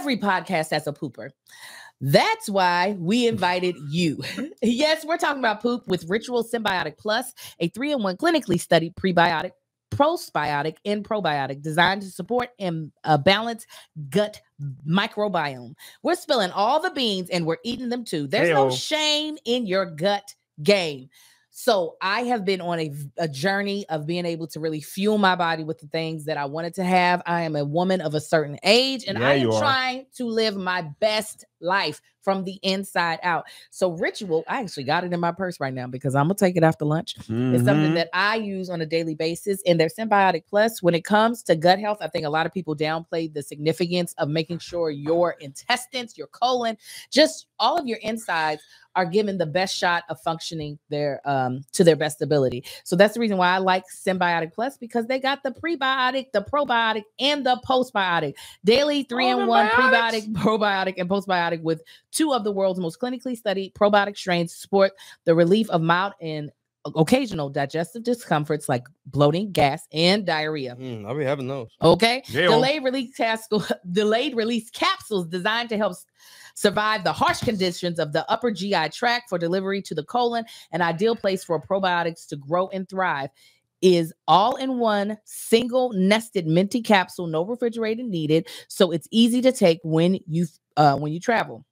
every podcast has a pooper. That's why we invited you. Yes, we're talking about poop with Ritual Symbiotic Plus, a 3-in-1 clinically studied prebiotic, postbiotic, and probiotic designed to support a balanced gut microbiome. We're spilling all the beans and we're eating them too. There's no shame in your gut game. So I have been on a journey of being able to really fuel my body with the things that I wanted to have. I am a woman of a certain age, and I am trying to live my best life from the inside out. So Ritual, I actually got it in my purse right now because I'm going to take it after lunch. It's something that I use on a daily basis. And their Symbiotic Plus, when it comes to gut health, I think a lot of people downplay the significance of making sure your intestines, your colon, just all of your insides are given the best shot of functioning their to their best ability. So that's the reason why I like Symbiotic Plus, because they got the prebiotic, the probiotic, and the postbiotic. Daily 3-in-1 prebiotic, probiotic, and postbiotic with 2 of the world's most clinically studied probiotic strains to support the relief of mild and occasional digestive discomforts like bloating, gas, and diarrhea. I'll be having those. Okay. Delayed release capsules designed to help survive the harsh conditions of the upper GI tract for delivery to the colon, an ideal place for probiotics to grow and thrive. Is all in one single nested minty capsule, no refrigerating needed, so it's easy to take when you travel.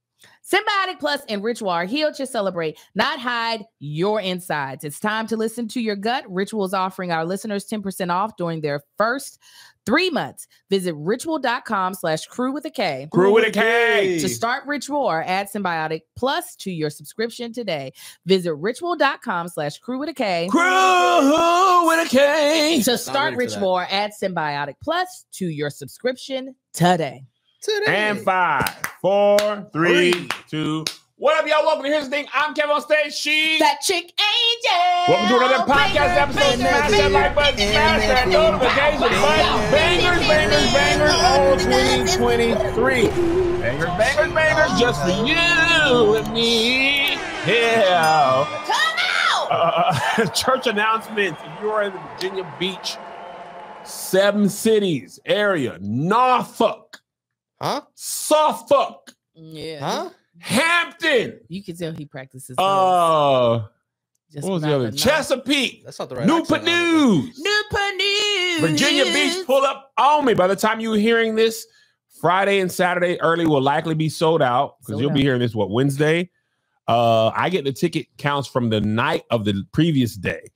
Symbiotic Plus and Ritual are here to celebrate, not hide your insides. It's time to listen to your gut. Ritual is offering our listeners 10% off during their first 3 months. Visit ritual.com/crew with a K. Crew with a K. To start Ritual or add Symbiotic Plus to your subscription today. Visit ritual.com/crew with a K. Crew with a K. To start Ritual or add Symbiotic Plus to your subscription today. And 5, 4, 3, 2. What up, y'all? Welcome to Here's the Thing. I'm Kevin on stage. She's that chick Angel. Welcome to another podcast episode. Smash that like button, smash that notification button. Bangers, all 2023. Bangers, just for you and me. Yeah. Come out. Church announcements. If you're in the Virginia Beach, 7 cities area, Norfolk. Suffolk. Yeah. Hampton. You can tell he practices. What was the other? Chesapeake. That's not the right Newport News. Virginia Beach, pull up on me. By the time you're hearing this, Friday and Saturday early will likely be sold out because you'll be hearing this, Wednesday? I get the ticket counts from the night of the previous day.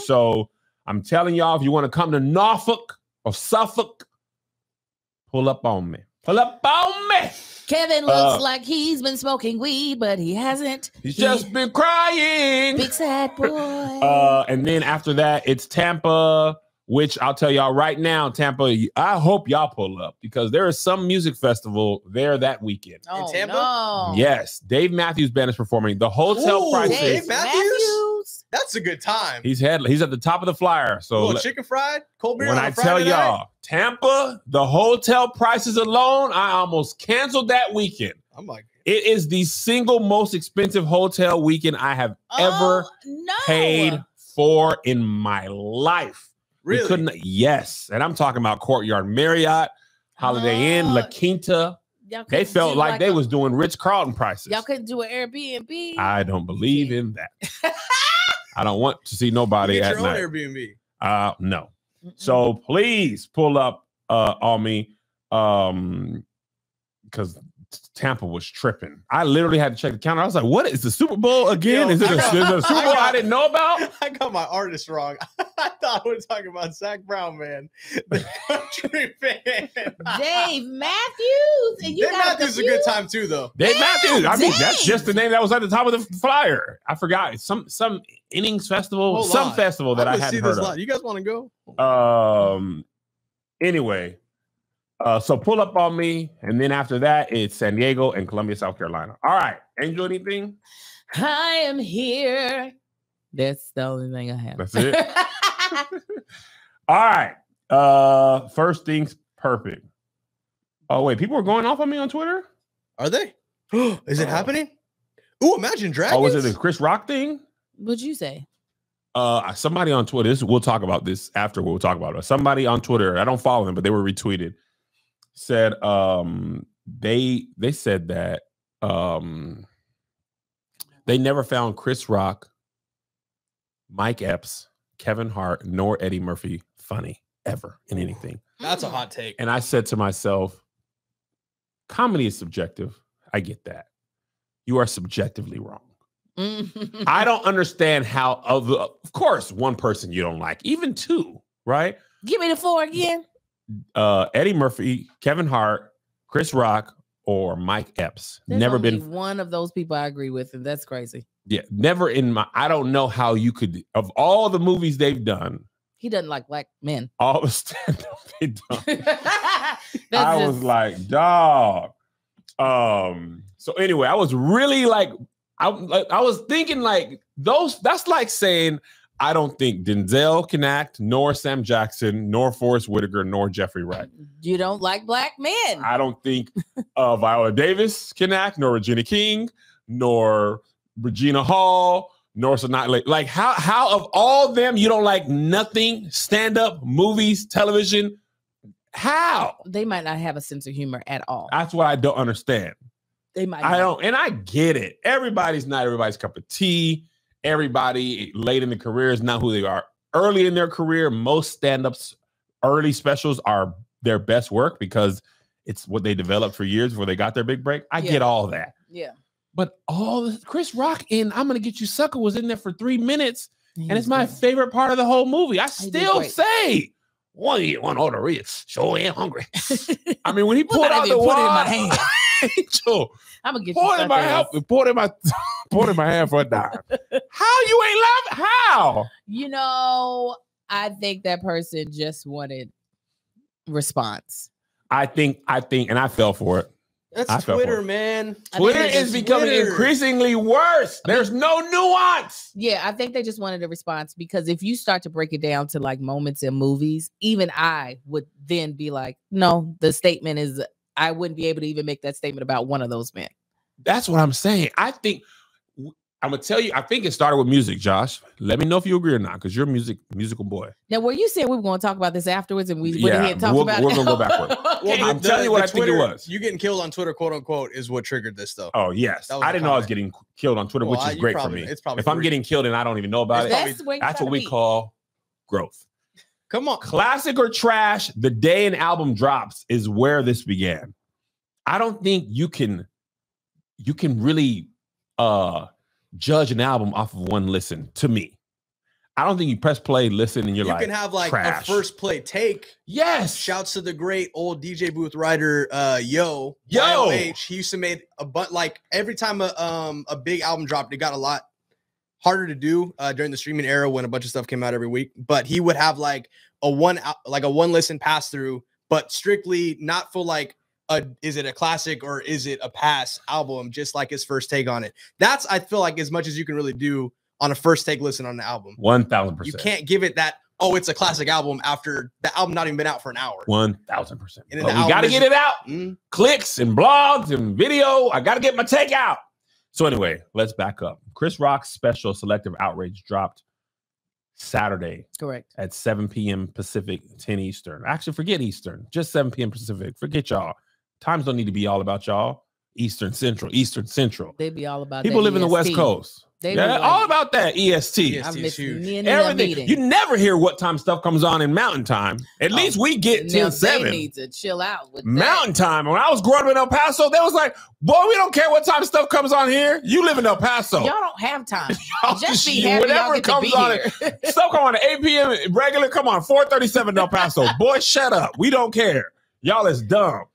So I'm telling y'all, if you want to come to Norfolk or Suffolk, pull up on me. Pull up on me. Kevin looks like he's been smoking weed, but he hasn't. He's just been crying. Big sad boy. And then after that, it's Tampa, which I'll tell y'all right now, Tampa, I hope y'all pull up because there is some music festival there that weekend. In Tampa? No. Yes. Dave Matthews Band is performing. The hotel prices. Dave Matthews? That's a good time. He's at the top of the flyer. So chicken fried, cold beer. When I tell y'all, Tampa, the hotel prices alone, I almost canceled that weekend. I'm like, it is the single most expensive hotel weekend I have ever paid for in my life. Really? Yes. And I'm talking about Courtyard Marriott, Holiday Inn, La Quinta. They felt like they was doing Ritz-Carlton prices. Y'all couldn't do an Airbnb? I don't believe in that. I don't want to see nobody at night. Airbnb. No. So please pull up on me because Tampa was tripping. I literally had to check the counter. I was like, what is the Super Bowl again? Is it a Super Bowl I didn't know about? I got my artist wrong. I thought we were talking about Zach Brown, man. The country fan. Dave Matthews. And Dave Matthews is a good time too, though. Dave Matthews. I mean, that's just the name that was at the top of the flyer. I forgot. Some innings festival, festival that I hadn't heard of. You guys want to go? Anyway. So pull up on me, and then after that, it's San Diego and Columbia, South Carolina. All right. Angel, anything? I am here. That's the only thing I have. That's it? All right. First things perfect. Oh, wait. People are going off on me on Twitter? Are they? Is it happening? Ooh, Imagine Dragons. Oh, was it the Chris Rock thing? What'd you say? Somebody on Twitter, we'll talk about this after we'll talk about it. Somebody on Twitter, I don't follow them, but they were retweeted, said they said that they never found Chris Rock, Mike Epps, Kevin Hart, nor Eddie Murphy funny ever in anything. That's a hot take. And I said to myself, comedy is subjective. I get that. You are subjectively wrong. I don't understand how, of course, one person you don't like, even two, right? Give me the 4 again. Eddie Murphy, Kevin Hart, Chris Rock, or Mike Epps. There's never only been one of those people I agree with, and that's crazy. Yeah, never in my. I don't know how you could, of all the movies they've done. He doesn't like black men. All the stand-up they done. I was like, dog. So anyway, I was really like, I was thinking like that's like saying I don't think Denzel can act, nor Sam Jackson, nor Forrest Whitaker, nor Jeffrey Wright. You don't like black men. I don't think Viola Davis can act, nor Regina King, nor Regina Hall, nor Sonata. Like how of all them you don't like nothing? Stand-up, movies, television. How? They might not have a sense of humor at all. That's what I don't understand. They might. I don't, and I get it. Everybody's not everybody's cup of tea. Everybody late in the career is not who they are. Early in their career, most stand-ups, early specials are their best work because it's what they developed for years before they got their big break. I get all that. Yeah. But Chris Rock in I'm Gonna Get You Sucker was in there for 3 minutes, and it's my favorite part of the whole movie. I still say, one eat, one order is. Sure ain't hungry. I mean, when he pulled out the water in my hand, Angel, I'm gonna get pour it in my hand. Pour it in my hand for a dime. How you ain't laughing? How? You know, I think that person just wanted response. I think, and I fell for it. That's Twitter, man. Twitter is becoming increasingly worse. There's no nuance. Yeah, I think they just wanted a response because if you start to break it down to like moments in movies, even I would then be like, no, the statement is, I wouldn't be able to even make that statement about one of those men. That's what I'm saying. I think I'm gonna tell you. I think it started with music, Josh. Let me know if you agree or not, because you're a musical boy. Now, were you saying we were going to talk about this afterwards, and we went ahead and talked about it? We're gonna go backward. Okay. Well, I'm telling you what I think it was. You getting killed on Twitter, quote unquote, is what triggered this stuff. Oh yes, I didn't know I was getting killed on Twitter, which is great for me. It's probably if I'm getting killed and I don't even know about it, that's what we call growth. Come on, classic or trash. The day an album drops is where this began. I don't think you can really judge an album off of one listen. To me, I don't think you press play, listen, and you can have like trash. A first play take. Yes. Shouts to the great old DJ booth writer YOH. He used to make like every time a big album dropped, it got a lot harder to do during the streaming era when a bunch of stuff came out every week. But he would have like a one listen pass through, but strictly not for like is it a classic or is it a pass album, just like his first take on it. That's, I feel like, as much as you can really do on a first take listen on the album. 1000%. You can't give it that, oh, it's a classic album after the album not even been out for an hour. 1000%. We got to get it out. Clicks and blogs and video. I got to get my take out. So anyway, let's back up. Chris Rock's special Selective Outrage dropped Saturday. Correct. At 7 p.m. Pacific, 10 Eastern. Actually, forget Eastern. Just 7 p.m. Pacific. Forget y'all. Times don't need to be all about y'all. Eastern Central. They be all about people live in the West Coast. All about that EST. Everything. You never hear what time stuff comes on in Mountain Time. At least we get 10-7. They need to chill out with Mountain Time. When I was growing up in El Paso, they was like, boy, we don't care what time stuff comes on here. You live in El Paso. Y'all don't have time. Just be happy whatever y'all comes on here. Stuff come on at 8 p.m. regular. Come on, 4:37 El Paso. Boy, shut up. We don't care. Y'all is dumb.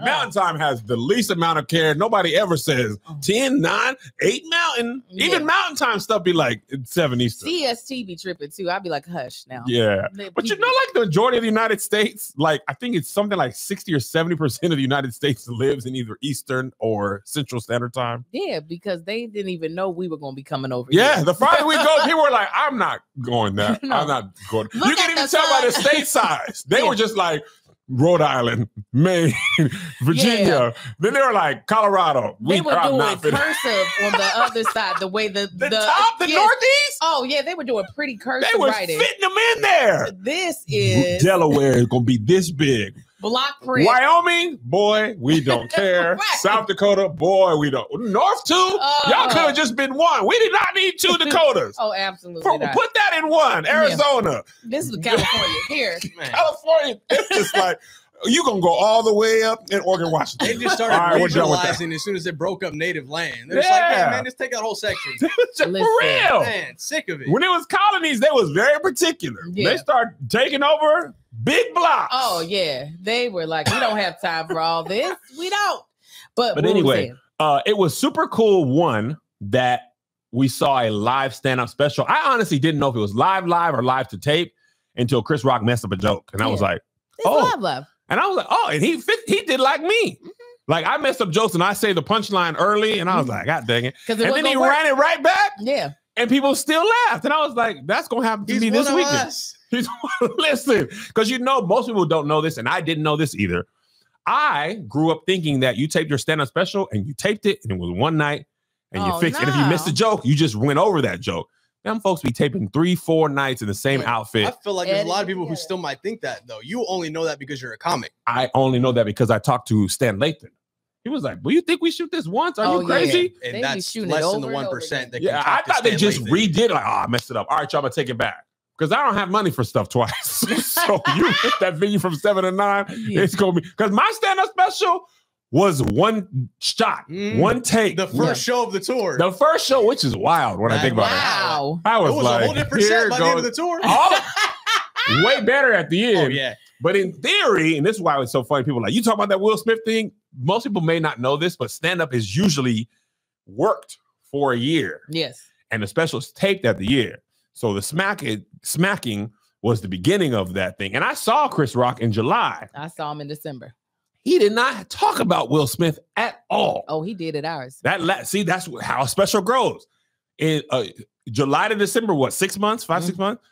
Mountain Time has the least amount of care. Nobody ever says 10, 9, 8 Mountain. Yeah. Even Mountain Time stuff be like 7 Eastern. CST be tripping too. I'd be like, hush now. Yeah. But you know, like the majority of the United States, like I think it's something like 60 or 70% of the United States lives in either Eastern or Central Standard Time. Yeah, because they didn't even know we were going to be coming over here. Yeah, the farther we go, people were like, I'm not going there. No. I'm not going. You can even tell by the state size. They were just like, Rhode Island, Maine, Virginia. Yeah. Then they were like Colorado. They were doing cursive on the other side. The way the top, the Northeast. Oh yeah, they were doing pretty cursive writing. They were writing. fitting them in there. This is Delaware is gonna be this big. Block print. Wyoming, boy, we don't care. Right. South Dakota, boy, we don't. North too? Y'all could have just been one. We did not need 2 Dakotas. Oh, absolutely not. Put that in one. Arizona. This is California. Here. Man. California. It's just like, you going to go all the way up in Oregon, Washington. They just started regionalizing as soon as they broke up native land. They're just like, hey, man, just take that whole section. For real. Man, sick of it. When it was colonies, they was very particular. Yeah. They started taking over big blocks. Oh, yeah. They were like, we don't have time for all this. We don't. But anyway, it was super cool, one, that we saw a live stand-up special. I honestly didn't know if it was live or live to tape until Chris Rock messed up a joke. And I was like, it's live. And I was like, oh, and he did like me. Mm-hmm. Like, I messed up jokes and I say the punchline early, and I was like, God dang it. And then he ran it right back. Yeah. And people still laughed. And I was like, that's going to happen to me this weekend. Listen, because most people don't know this, and I didn't know this either. I grew up thinking that you taped your stand-up special and you taped it, and it was one night, and you fixed it. And if you missed a joke, you just went over that joke. Them folks be taping 3-4 nights in the same outfit. I feel like there's a lot of people who still might think that, though. You only know that because you're a comic. I only know that because I talked to Stan Lathan. He was like, well, you think we shoot this once? Are you crazy? Yeah. And that's less than the 1% that can I thought they just redid it. Like, I messed it up. All right, y'all, I'm going to take it back. Because I don't have money for stuff twice. So you hit that venue from 7 to 9. It's going to be, because my stand-up special was one shot, one take. The first show of the tour. The first show, which is wild when I think about it. Wow. I was like, a whole different set by the end of the tour. Way better at the end. Oh, yeah. But in theory, and this is why it's so funny, people are like, you talk about that Will Smith thing. Most people may not know this, but stand-up is usually worked for a year. Yes. And the special is taped at the year. So the smacking was the beginning of that thing. And I saw Chris Rock in July. I saw him in December. He did not talk about Will Smith at all. Oh, he did at ours. See, that's how a special grows. In July to December, what, 6 months, 6 months?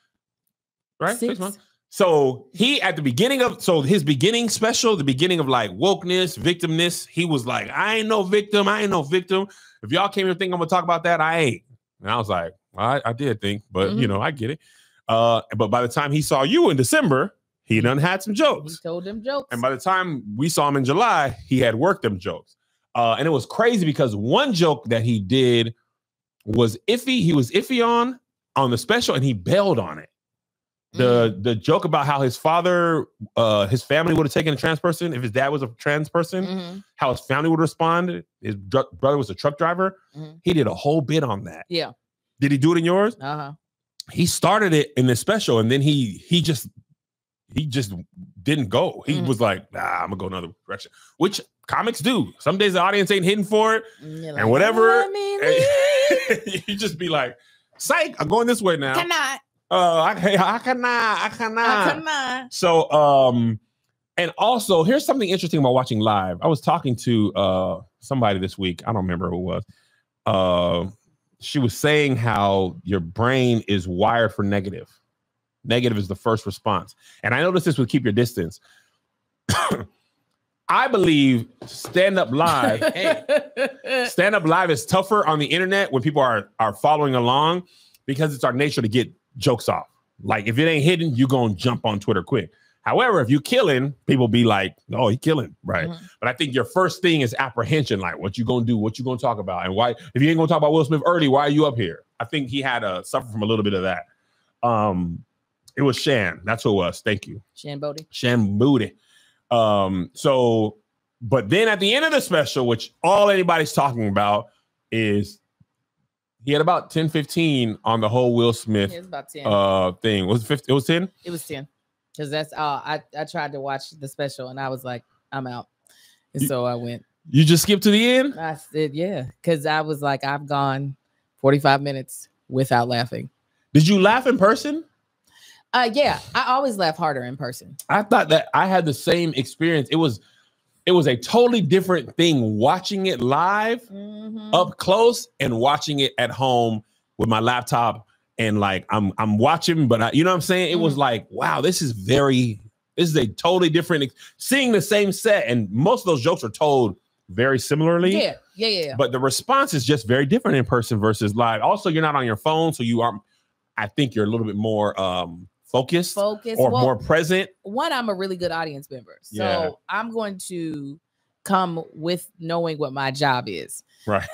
Right? 6 months. So he, at the beginning of, his beginning special, the beginning of like wokeness, victimness, he was like, I ain't no victim. If y'all came here thinking I'm going to talk about that, I ain't. And I was like, I did think, but I get it. But by the time he saw you in December, he done had some jokes. He told them jokes. And by the time we saw him in July, he had worked them jokes. And it was crazy because one joke that he did was iffy. He was iffy on the special, and he bailed on it. The joke about how his father, his family would have taken a trans person if his dad was a trans person, how his family would respond. His brother was a truck driver. He did a whole bit on that. Yeah. Did he do it in yours? Uh-huh. He started it in this special, and then he just didn't go. He was like, nah, I'm gonna go another direction, which comics do. Some days the audience ain't hitting for it, and like, whatever. You just be like, psych, I'm going this way now. I cannot. So, and also, here's something interesting about watching live. I was talking to somebody this week. I don't remember who it was. She was saying how your brain is wired for negative. Negative is the first response. And I noticed this would keep your distance. I believe stand-up live is tougher on the internet when people are following along because it's our nature to get jokes off. Like if it ain't hidden, you're going to jump on Twitter quick. However, if you killing, people be like, oh, he killing, right? But I think your first thing is apprehension, like what you going to do, what you going to talk about, and why. If you ain't going to talk about Will Smith early, why are you up here? I think he had suffered from a little bit of that. It was Shan. That's who it was. Thank you. Shan Bodie. Shan Bodie. But then at the end of the special, which all anybody's talking about is he had about 10, 15 on the whole Will Smith thing. Was it 50? It was 10? It was 10. Because that's all. I tried to watch the special and I was like, I'm out. And so I went. You just skipped to the end? I said, yeah. Because I was like, I've gone 45 minutes without laughing. Did you laugh in person? Yeah. I always laugh harder in person. I thought that I had the same experience. It was a totally different thing watching it live up close and watching it at home with my laptop. And like I'm watching, but you know what I'm saying? It was like, wow, this is a totally different, seeing the same set. And most of those jokes are told very similarly. Yeah. But the response is just very different in person versus live. Also, you're not on your phone. So I think you're a little bit more focused or well, more present? One, I'm a really good audience member. So I'm going to come with knowing what my job is. Right.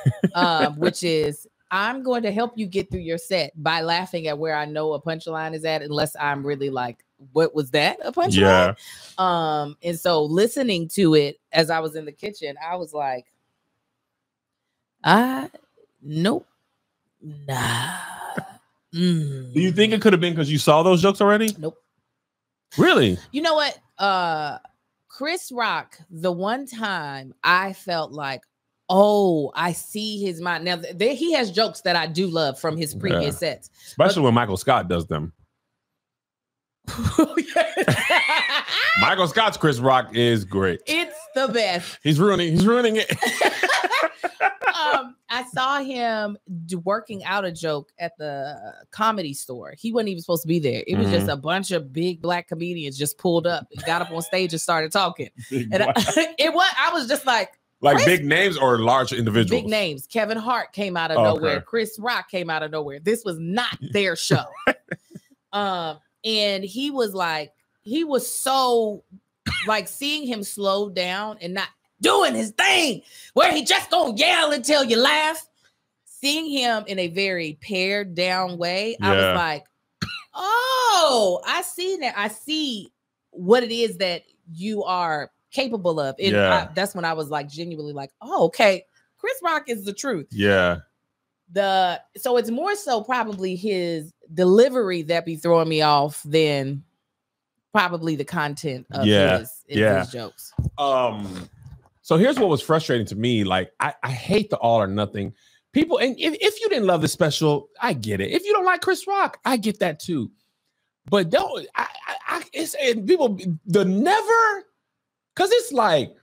Which is I'm going to help you get through your set by laughing at where I know a punchline is at, unless I'm really like, what was that? A punchline? Yeah. And so listening to it as I was in the kitchen, I was like, nope. Nah. Do you think it could have been because you saw those jokes already? Nope. Really? You know what? Chris Rock, the one time I felt like, oh, I see his mind. Now, he has jokes that I do love from his previous sets. Especially when Michael Scott does them. Michael Scott's Chris Rock is great. It's the best. He's ruining it. I saw him working out a joke at the Comedy Store. He wasn't even supposed to be there. It was just a bunch of big black comedians just pulled up and got up on stage and started talking. I was just like big names or large individuals? Big names. Kevin Hart came out of nowhere. Okay. Chris Rock came out of nowhere. This was not their show. And he was so like seeing him slow down and not doing his thing where he just gonna yell until you laugh. Seeing him in a very pared down way, I was like, oh, I see that. I see what it is that you are capable of. And that's when I was like genuinely like, oh, okay, Chris Rock is the truth. Yeah. So it's more so probably his delivery that be throwing me off than probably the content of his jokes. So here's what was frustrating to me. Like, I hate the all or nothing. People, and if you didn't love the special, I get it. If you don't like Chris Rock, I get that too. But don't, it's people, the never, because it's like,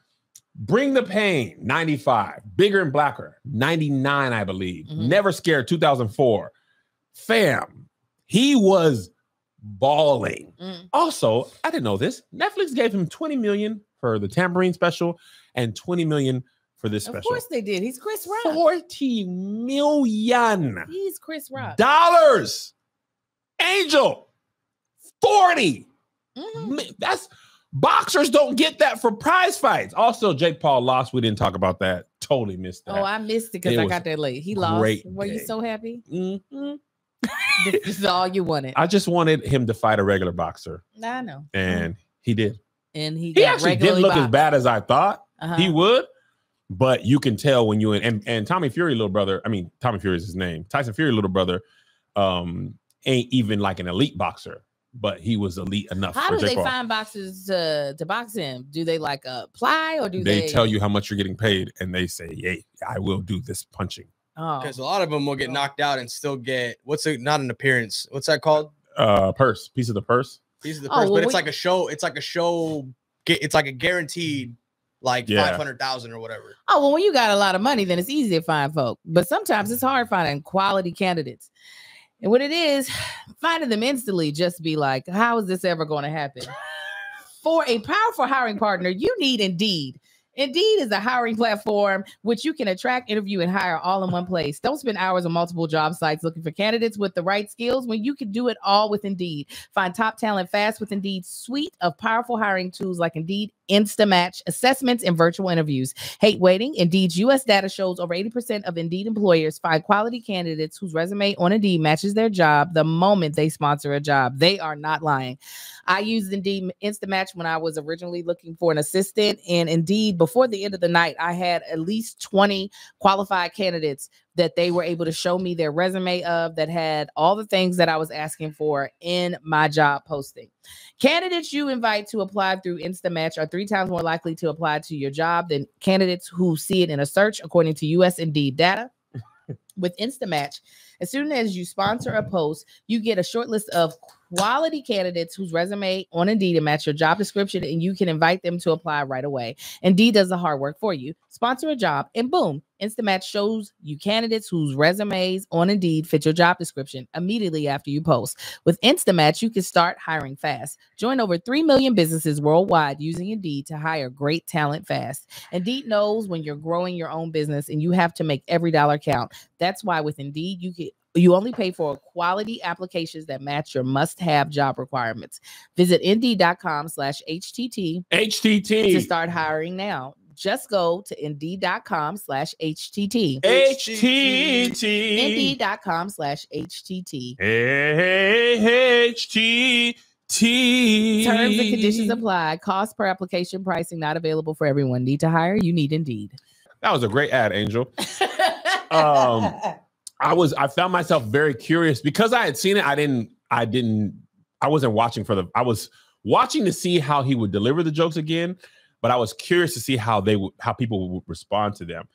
Bring the Pain, 95. Bigger and Blacker, 99, I believe. Never Scared, 2004. Fam, he was bawling. Also, I didn't know this. Netflix gave him $20 million for the Tambourine special and $20 million for this special. Of course they did. He's Chris Rock. $40 million. He's Chris Rock. Dollars. Angel. 40. That's boxers don't get that for prize fights. Also, Jake Paul lost. We didn't talk about that. Totally missed that. Oh, I missed it because I got there late. He lost. Were you so happy? This is all you wanted. I just wanted him to fight a regular boxer. I know. And he did. And he actually didn't look as bad as I thought he would. But you can tell when you and Tommy Fury little brother, I mean, Tommy Fury is his name. Tyson Fury little brother ain't even like an elite boxer, but he was elite enough. How do they find boxers to box him? Do they like apply or do they tell you how much you're getting paid and they say, "Yay, I will do this punching." Because a lot of them will get knocked out and still get not an appearance. What's that called? Purse. Piece of the purse. Piece of the purse. But it's like a show. It's like a show. It's like a guaranteed like 500,000 or whatever. Oh, well, when you got a lot of money, then it's easy to find folk. But sometimes it's hard finding quality candidates. And what it is, finding them instantly just be like, how is this ever going to happen? For a powerful hiring partner, you need Indeed. Indeed is a hiring platform which you can attract, interview, and hire all in one place. Don't spend hours on multiple job sites looking for candidates with the right skills when you can do it all with Indeed. Find top talent fast with Indeed's suite of powerful hiring tools like Indeed Instamatch, assessments, and virtual interviews. Hate waiting? Indeed's U.S. data shows over 80% of Indeed employers find quality candidates whose resume on Indeed matches their job the moment they sponsor a job. They are not lying. I used Indeed Instamatch when I was originally looking for an assistant, and Indeed, before the end of the night, I had at least 20 qualified candidates that they were able to show me their resume of that had all the things that I was asking for in my job posting. Candidates you invite to apply through Instamatch are 3 times more likely to apply to your job than candidates who see it in a search, according to U.S. Indeed data. With Instamatch, as soon as you sponsor a post, you get a short list of quality candidates whose resume on Indeed match your job description, and you can invite them to apply right away. Indeed does the hard work for you. Sponsor a job, and boom, Instamatch shows you candidates whose resumes on Indeed fit your job description immediately after you post. With Instamatch, you can start hiring fast. Join over 3 million businesses worldwide using Indeed to hire great talent fast. Indeed knows when you're growing your own business and you have to make every dollar count. That's why with Indeed, you get You only pay for quality applications that match your must-have job requirements. Visit Indeed.com/HTT to start hiring now. Just go to Indeed.com/HTT. HTT. Indeed.com/HTT. HTT. Terms and conditions apply. Cost per application pricing not available for everyone. Need to hire? You need Indeed. That was a great ad, Angel. I found myself very curious because I had seen it. I wasn't watching I was watching to see how he would deliver the jokes again, but I was curious to see how people would respond to them.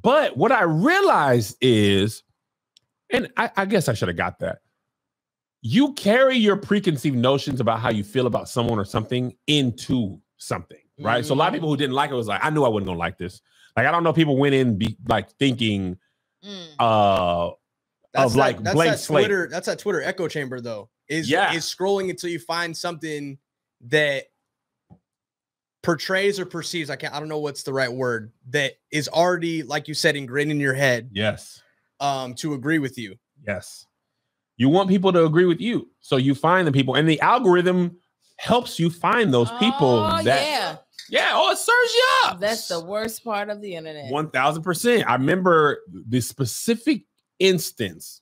But what I realized is, and I guess I should have got that. You carry your preconceived notions about how you feel about someone or something into something, right? Mm-hmm. So a lot of people who didn't like it was like, I knew I wasn't gonna like this. Like, I don't know, people went in thinking blank slate. That's that Twitter echo chamber though. Is scrolling until you find something that portrays or perceives, I don't know what's the right word, that is already, like you said, ingrained in your head. Yes. To agree with you. Yes. You want people to agree with you. So you find the people, and the algorithm helps you find those people it serves you up. That's the worst part of the internet. 1000%. I remember the specific instance.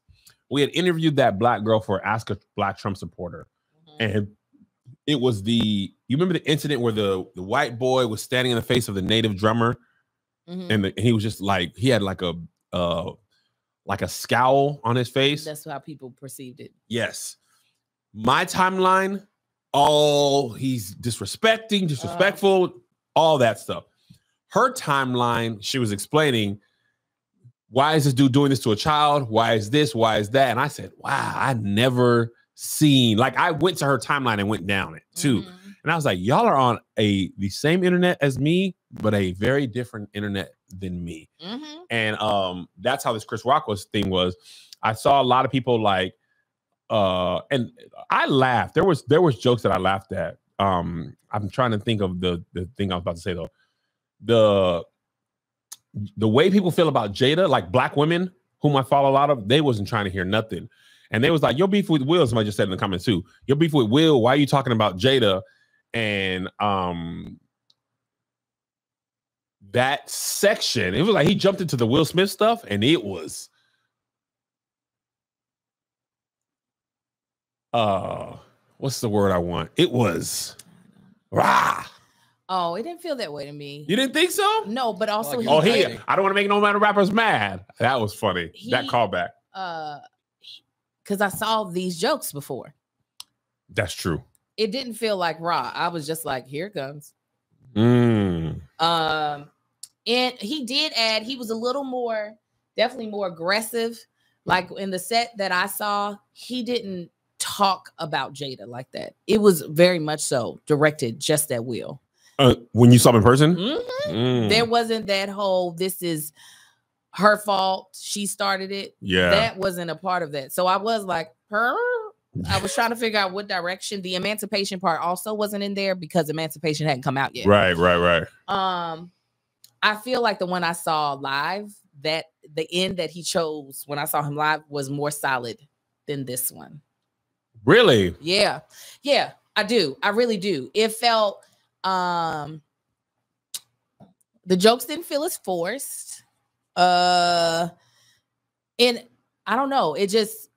We had interviewed that black girl for Ask a Black Trump Supporter. Mm-hmm. And it was you remember the incident where the white boy was standing in the face of the native drummer. Mm-hmm. And he was just like, he had like a scowl on his face. That's how people perceived it. Yes. My timeline, he's disrespectful, all that stuff. Her timeline, she was explaining, why is this dude doing this to a child? Why is this? Why is that? And I said, wow, I never seen, like, I went to her timeline and went down it too. Mm-hmm. And I was like, y'all are on the same internet as me, but a very different internet than me. Mm-hmm. And that's how this Chris Rock thing was. I saw a lot of people like, and I laughed. There was jokes that I laughed at. I'm trying to think of the thing I was about to say though. The way people feel about Jada, like black women whom I follow a lot of, they wasn't trying to hear nothing. And they was like, your beef with Will, somebody just said in the comments too. Your beef with Will, why are you talking about Jada? And that section, it was like he jumped into the Will Smith stuff, and it was what's the word I want? It was rah. Oh, it didn't feel that way to me. You didn't think so? No, but also I don't want to make no matter rappers mad. That was funny. That callback. Because I saw these jokes before. That's true. It didn't feel like raw. I was just like, here it comes. And he did add, he was a little definitely more aggressive. Like in the set that I saw, he didn't talk about Jada like that. It was very much so directed just at Will. When you saw him in person? Mm-hmm. There wasn't that whole, this is her fault, she started it. Yeah. That wasn't a part of that. So I was like, I was trying to figure out what direction. The emancipation part also wasn't in there because emancipation hadn't come out yet. Right. I feel like the one I saw live, that the end that he chose when I saw him live was more solid than this one. Really? Yeah, I do. I really do. It felt the jokes didn't feel as forced. And I don't know. It just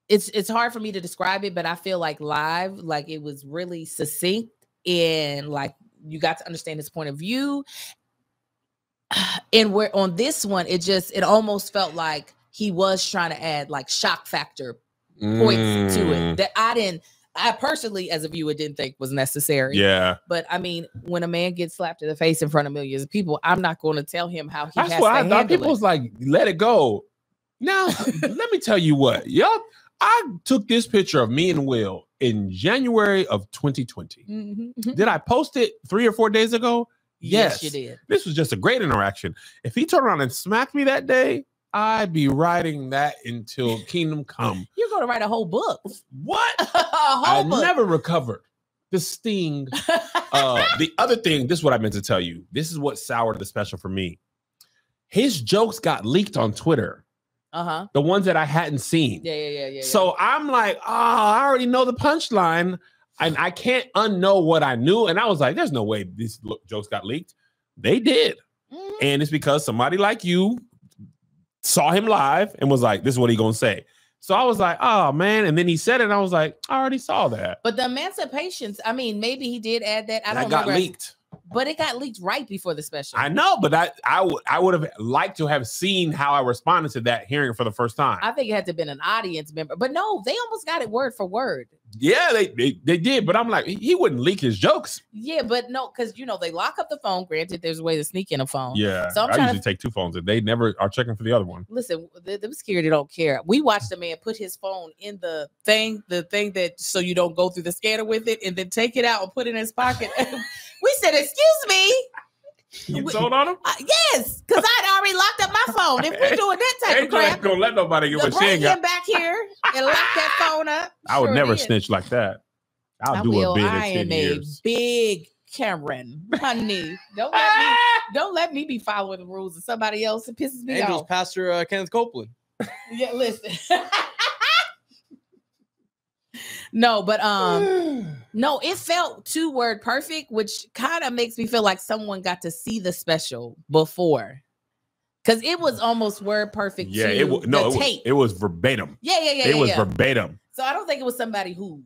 it's hard for me to describe it, but I feel like live, like it was really succinct and like you got to understand his point of view. And where on this one, it almost felt like he was trying to add like shock factor points to it that I personally, as a viewer, didn't think was necessary. Yeah. But I mean, when a man gets slapped in the face in front of millions of people, I'm not going to tell him how he has to handle it. People was like, let it go. Now, let me tell you what. I took this picture of me and Will in January of 2020. Mm-hmm. Did I post it 3 or 4 days ago? Yes, you did. This was just a great interaction. If he turned around and smacked me that day, I'd be writing that until kingdom come. You're going to write a whole book. What? I never recovered the sting. The other thing, this is what I meant to tell you. This is what soured the special for me. His jokes got leaked on Twitter. The ones that I hadn't seen. Yeah. So I'm like, I already know the punchline, and I can't unknow what I knew. And I was like, there's no way these jokes got leaked. They did. Mm-hmm. And it's because somebody like you saw him live and was like, this is what he gonna say. So I was like, oh man. And then he said it, and I was like, I already saw that. But the emancipations, I mean, maybe he did add that. I don't know. That got leaked. But it got leaked right before the special. I know, but I would have liked to have seen how I responded to that hearing it for the first time. I think it had to have been an audience member. But no, they almost got it word for word. Yeah, they did. But I'm like, he wouldn't leak his jokes. Yeah, but no, because, they lock up the phone. Granted, there's a way to sneak in a phone. Yeah, so I usually take two phones, and they never are checking for the other one. Listen, the security don't care. We watched a man put his phone in the thing that so you don't go through the scanner with it, and then take it out and put it in his pocket. We said, excuse me. You told on him? Yes, because I'd already locked up my phone. If we're doing that type of crap, ain't gonna let nobody get what she ain't got. Bring him back here and lock that phone up. I would never snitch like that. I'll do a bid in 10 years. Big Karen, honey. Don't let me be following the rules of somebody else. It pisses me Angel's off. Pastor Kenneth Copeland. Yeah, listen. No, but no, it felt 2 word perfect, which kind of makes me feel like someone got to see the special before, because it was almost word perfect. Yeah, it was verbatim. Yeah, it was verbatim. So I don't think it was somebody who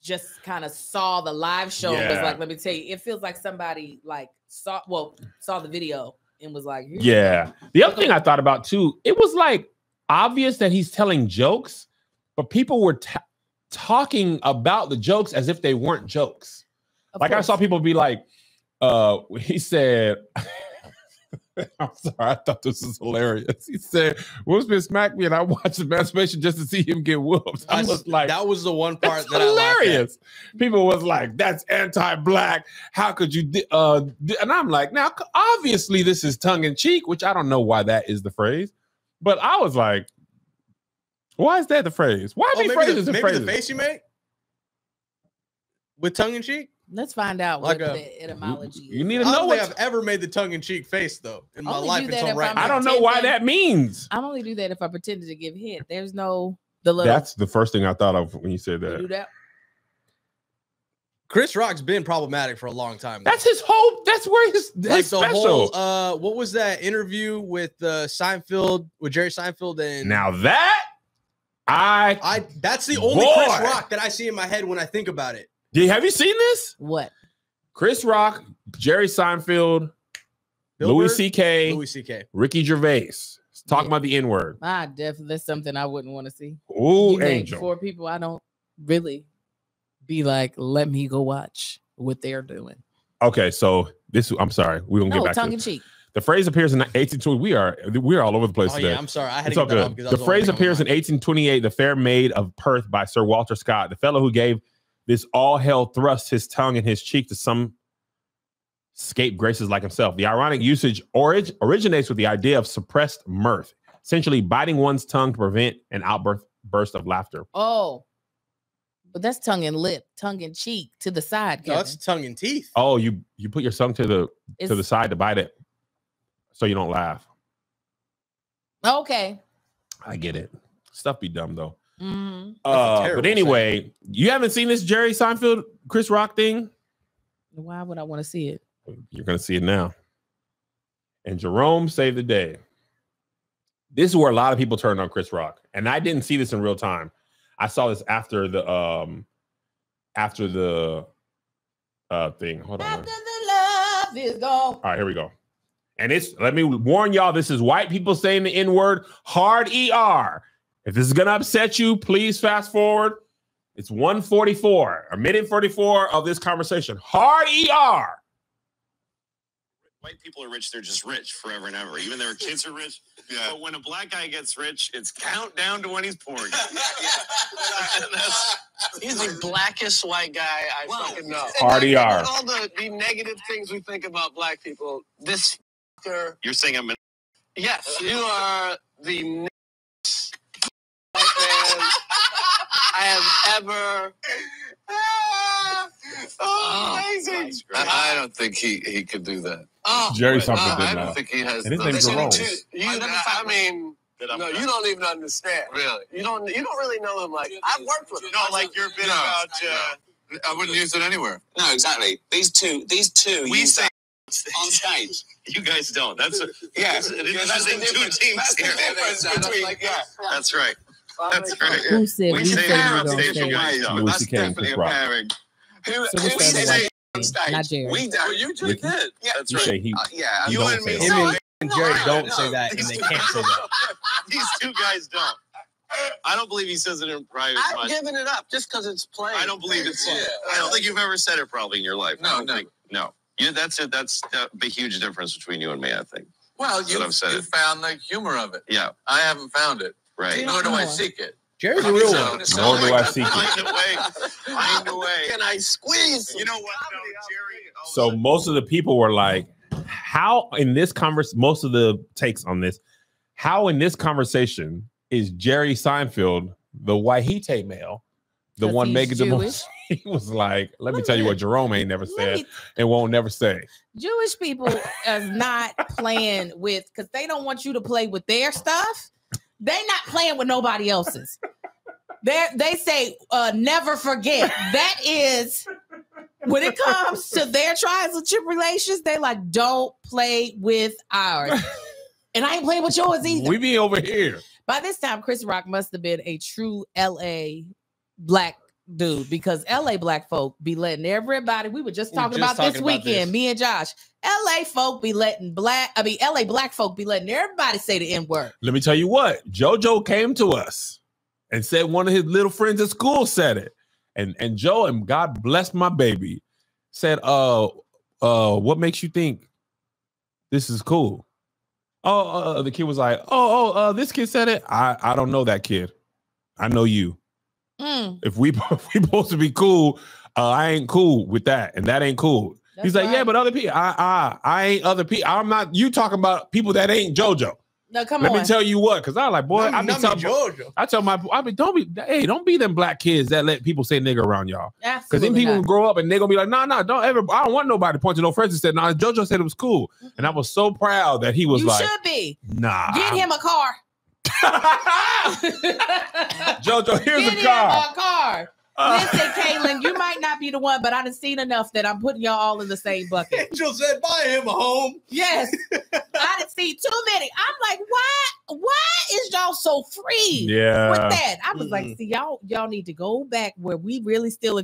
just kind of saw the live show and was like, let me tell you, it feels like somebody like saw the video and was like, yeah. The other thing I thought about too, it was like obvious that he's telling jokes, but people were talking about the jokes as if they weren't jokes. Like I saw people be like, he said, I'm sorry, I thought this was hilarious. He said, Will Smith smacked me and I watched Emancipation just to see him get whooped. I was like, that was the one part that hilarious. People was like, that's anti-black. How could you and I'm like, now obviously this is tongue in cheek, which I don't know why that is the phrase. But I was like, why is that the phrase? Why be phrases and phrases? Maybe the face you make with tongue in cheek. Let's find out what the etymology is. You need to know. I don't think I've ever made the tongue in cheek face though in my life until right now. I don't know why that means. I only do that if I pretended to give hint. There's no That's the first thing I thought of when you said that. You do that. Chris Rock's been problematic for a long time. That's his whole. That's where his special. Whole. What was that interview with Seinfeld with Jerry Seinfeld and now that. That's the only Chris Rock that I see in my head when I think about it. Have you seen this? What? Chris Rock, Jerry Seinfeld, Louis C.K., Ricky Gervais. Talking about the N-word. Definitely. That's something I wouldn't want to see. Ooh, Angel. 4 people I don't really be like, let me go watch what they're doing. Okay, so I'm sorry. We're going to get back to tongue in cheek. The phrase appears in 1820. We are all over the place today. Yeah, I'm sorry. I had to get that up because the phrase appears in 1828, The Fair Maid of Perth by Sir Walter Scott, the fellow who gave this all hell thrust his tongue in his cheek to some scapegraces like himself. The ironic usage originates with the idea of suppressed mirth, essentially biting one's tongue to prevent an outburst of laughter. Oh, but that's tongue and lip, tongue and cheek to the side. No, that's tongue and teeth. Oh, you put your tongue to the side to bite it. So you don't laugh. Okay. I get it. Stuff be dumb though. Mm-hmm. But anyway, you haven't seen this Jerry Seinfeld, Chris Rock thing? Why would I want to see it? You're going to see it now. And Jerome saved the day. This is where a lot of people turned on Chris Rock. And I didn't see this in real time. I saw this after the thing. Hold on. After the love is gone. All right, here we go. And let me warn y'all, this is white people saying the N-word, hard ER. If this is going to upset you, please fast forward. It's 1:44, a minute 44 of this conversation. Hard ER. White people are rich, they're just rich forever and ever. Even their kids are rich. Yeah. But when a black guy gets rich, it's countdown to when he's poor. He's the blackest white guy I fucking know. Hard ER. All the negative things we think about black people, this fucker. You're saying I'm Yes, you are the next white man I have ever. Amazing. I don't think he could do that. Jerry something did I that. don't think he has. And his name's Jerome. I mean, No, you don't even understand. Really? You don't really know him. Like, I've worked with him. No, like your bit about. I wouldn't use it anywhere. No, exactly. These two. We say on stage. You guys don't. That's Yeah, two teams That's the here. difference between. That's right. That's right. Who said We we say said it we on were stage. You gonna guys say? don't. Louis That's C.K. and definitely Chris a Rock. pairing. Who So we're saying say what? on stage? Not Jerry. We do. You two did. Yeah, That's You right. say he. yeah. You You don't and me. say Him that. and Jerry don't No, say that, and these they two- can't say that. These two guys don't. I don't believe he says it in private I've much. given it up just because it's plain. I don't believe it's. I don't think you've ever said it probably in your life. No, I don't no. think- no. Yeah, that's it. That's the huge difference between you and me, I think. Well, That's what I've said. you found the humor of it. Yeah, I haven't found it. right. Yeah. Nor do I More. seek it. Jerry's a real one. Nor do I seek it. Find a way. Find a way. Can I squeeze? You know what? No, Jerry. So most of the people were like, how in this conversation, most of the takes on this, how in this conversation is Jerry Seinfeld the Wahite male, the 'Cause one he's making the Jewish. most? He was like, let me tell you what Jerome ain't never Let said me- and won't never say. Jewish people is not playing with, because they don't want you to play with their stuff. They're not playing with nobody else's. They say never forget. That is when it comes to their trials and tribulations, they like don't play with ours. And I ain't playing with yours either. We be over here. By this time, Chris Rock must have been a true LA black dude, because LA black folk be letting everybody. We were just talking about this weekend, me and Josh. LA folk be letting LA black folk be letting everybody say the N-word. Let me tell you what, JoJo came to us and said one of his little friends at school said it. And Joe, and God bless my baby, said, what makes you think this is cool? The kid was like, this kid said it. I don't know that kid. I know you. If we supposed to be cool, I ain't cool with that, and that ain't cool. That's He's like, right. yeah, but other people, I ain't other people. I'm not. You talking about people that ain't JoJo? No, come Let on. me tell you what, because I like, boy, I be telling, JoJo. I tell my, don't be them black kids that let people say nigga around y'all. Because Absolutely then people not. will grow up and they're gonna be like, no, don't ever. I don't want nobody to point to no friends and said, no, JoJo said it was cool, and I was so proud that he was You like, should be. nah, Get him a car. JoJo, here's Get a him car. a car. Listen, Caitlin, you might not be the one, but I done seen enough that I'm putting y'all all in the same bucket. Angel said, buy him a home. Yes, I done seen too many. I'm like, why is y'all so free Yeah. with that? I was like, see, y'all need to go back where we really still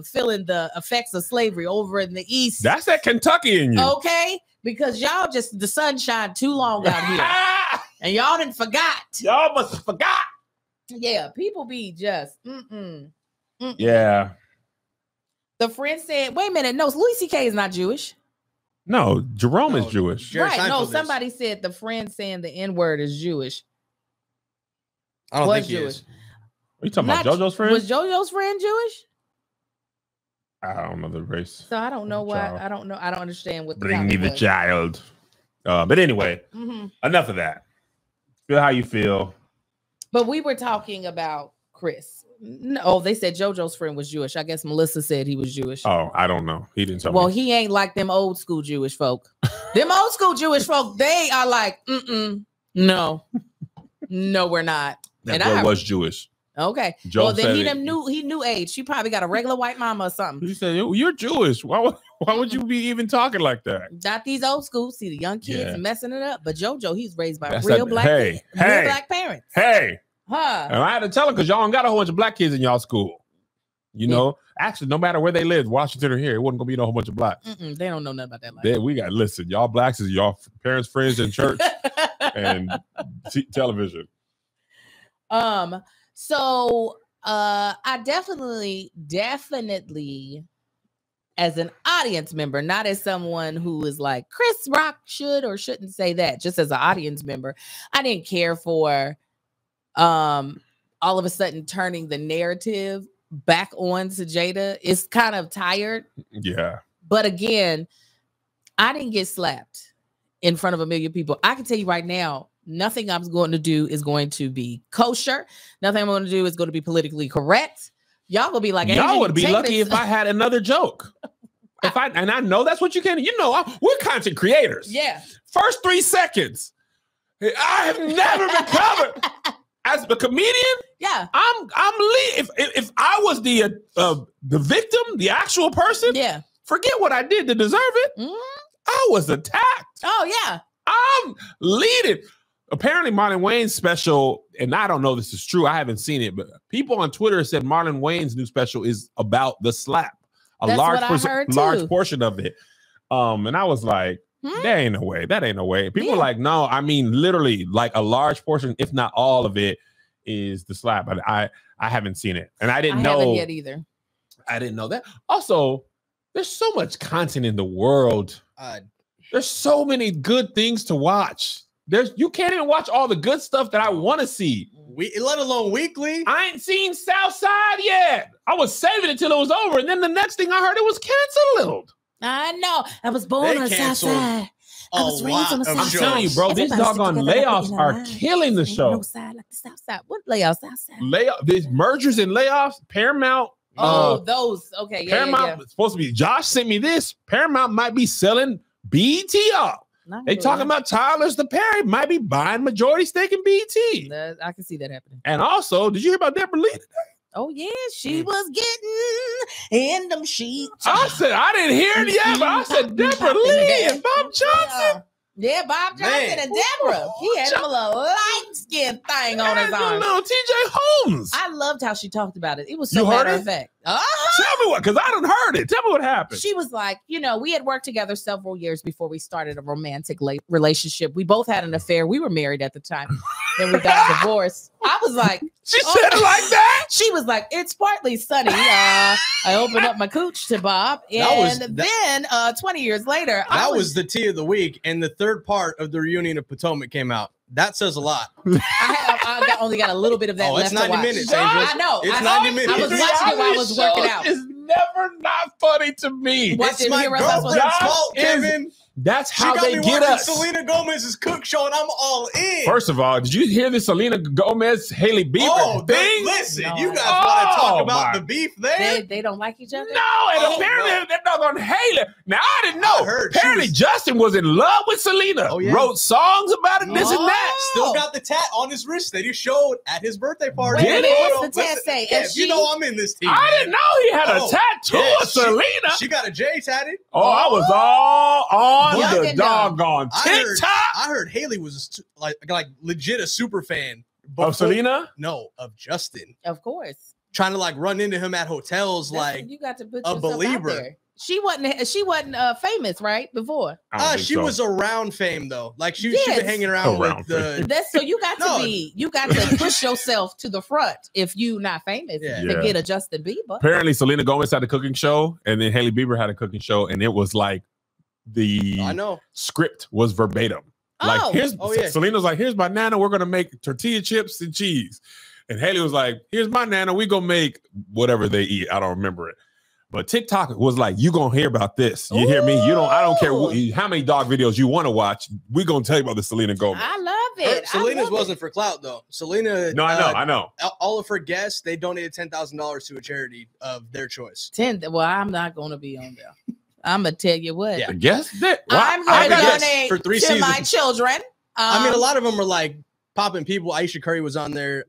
feeling the effects of slavery over in the East. That's that Kentucky in you. Okay, because y'all just the sunshine too long out here, and y'all done forgot. Y'all must have forgot. Yeah, people be just. Yeah. The friend said, "Wait a minute, no, Louis C.K. is not Jewish." No, Jerome is No, Jewish. Jerry Right? No, Seinfeld is. somebody said the friend saying the N-word is Jewish. I don't Was think he Jewish. is. Are you talking Not- about JoJo's friend? Was JoJo's friend Jewish? I don't know the race. So I don't know why. Child. I don't know. I don't understand what. Bring me the comment was. child. But anyway, Mhm. enough of that. Feel how you feel. But we were talking about Chris. No, they said JoJo's friend was Jewish. I guess Melissa said he was Jewish. Oh, I don't know. He didn't tell Well, me. he ain't like them old school Jewish folk. Them old school Jewish folk, they are like, no, we're not. That and boy I- was Jewish. Okay. Joe Well, then said he it. knew age. She probably got a regular white mama or something. He said, "You're Jewish. Why would you be even talking like that?" Not these old school. See the young kids Yeah. messing it up. But JoJo, he's raised by That's real that- black, hey, real hey. black parents. Hey, Huh? and I had to tell him because y'all don't got a whole bunch of black kids in y'all school. You know, actually, no matter where they lived, Washington or here, it wasn't gonna be no whole bunch of blacks. They don't know nothing about that. They, we got listen, y'all blacks is y'all parents' friends in church and television. So I definitely as an audience member, not as someone who is like Chris Rock should or shouldn't say that, just as an audience member, I didn't care for all of a sudden turning the narrative back on to Jada. It's kind of tired. Yeah. But again, I didn't get slapped in front of a million people. I can tell you right now, nothing I'm going to do is going to be kosher. Nothing I'm going to do is going to be politically correct. Y'all gonna be like, y'all would be take lucky this- if I had another joke. And I know that's what you can. You know, we're content creators. Yeah. First 3 seconds. I have never been covered as a comedian. Yeah, I'm if I was the victim, the actual person. Yeah. Forget what I did to deserve it. I was attacked. Oh yeah. I'm leading. Apparently, Marlon Wayne's special, and I don't know if this is true. I haven't seen it, but people on Twitter said Marlon Wayne's new special is about the slap. That's what I heard large too. portion of it. And I was like, that ain't no way. That ain't no way. People are like, no, I mean, literally, like a large portion, if not all of it, is the slap. But I haven't seen it, and I didn't know haven't yet either. I didn't know that. Also, there's so much content in the world. There's so many good things to watch. You can't even watch all the good stuff that I want to see. Let alone weekly. I ain't seen Southside yet. I was saving it till it was over, and then the next thing I heard, it was canceled. I know. I was born on the Southside. I was raised on the Southside. I'm telling you, bro, these doggone layoffs are killing the show. No side like the Southside. What layoffs? Southside. These mergers and layoffs. Paramount. Those. Okay. Yeah. Paramount was supposed to be. Josh sent me this. Paramount might be selling BET up. They talking about Tyler the Perry might be buying majority stake in BET. I can see that happening. And also, did you hear about Debra Lee today? Oh yeah, she was getting in them sheets. I said I didn't hear it yet, but I said Debra Lee and Bob Johnson. Yeah, Bob Johnson and Debra. He had a little light skin thing on his arm. Little TJ Holmes. I loved how she talked about it. It was so You heard matter it? of fact. Tell me what, because I done heard it. Tell me what happened. She was like, we had worked together several years before we started a romantic relationship. We both had an affair. We were married at the time. Then we got divorced. I was like, she said it like that? She was like, it's partly sunny. I opened up my cooch to Bob. And then 20 years later, that was the tea of the week. And the third part of the reunion of Potomac came out. That says a lot. I only got a little bit of that left it's 90 to watch. minutes, Angel. I know. It's 90 minutes. I was watching it while I was working out. It's never not funny to me. It's my girlfriend's fault, Kevin. That's how they get us. Selena Gomez's cook show, and I'm all in. First of all, did you hear the Selena Gomez Haley Bieber thing? Listen, you guys want to talk about the beef there? They don't like each other. No, and apparently they're not on Haley. Now I didn't know. Apparently Justin was in love with Selena. Wrote songs about it, this and that. Still got the tat on his wrist that he showed at his birthday party. What's the tat say? You know I'm in this team. I didn't know he had a tattoo of Selena. She got a J tatted. Oh, I was all on the doggone TikTok. I heard Haley was like legit a super fan of Selena. No, of Justin. Of course, trying to like run into him at hotels. You got to put a believer. Out there. She wasn't famous right before. She was around fame though. Like she was hanging around with the. That's so you got to push yourself to the front if you not famous to get a Justin Bieber. Apparently, Selena Gomez had a cooking show, and then Haley Bieber had a cooking show, and it was like the script was verbatim. Like Selena's like, here's my nana. We're gonna make tortilla chips and cheese, and Haley was like, here's my nana. We gonna make whatever they eat. I don't remember it. But TikTok was like, you gonna hear about this. You hear me? I don't care how many dog videos you want to watch. We gonna tell you about the Selena Gomez. I love it. Selena's wasn't for clout though. Selena. No, I know. All of her guests, they donated $10,000 to a charity of their choice. Well, I'm not gonna be on there. I'm gonna tell you what. Yeah. Guess that. I'm gonna donate for 3 to seasons. my children. I mean, a lot of them are like popping people. Aisha Curry was on there.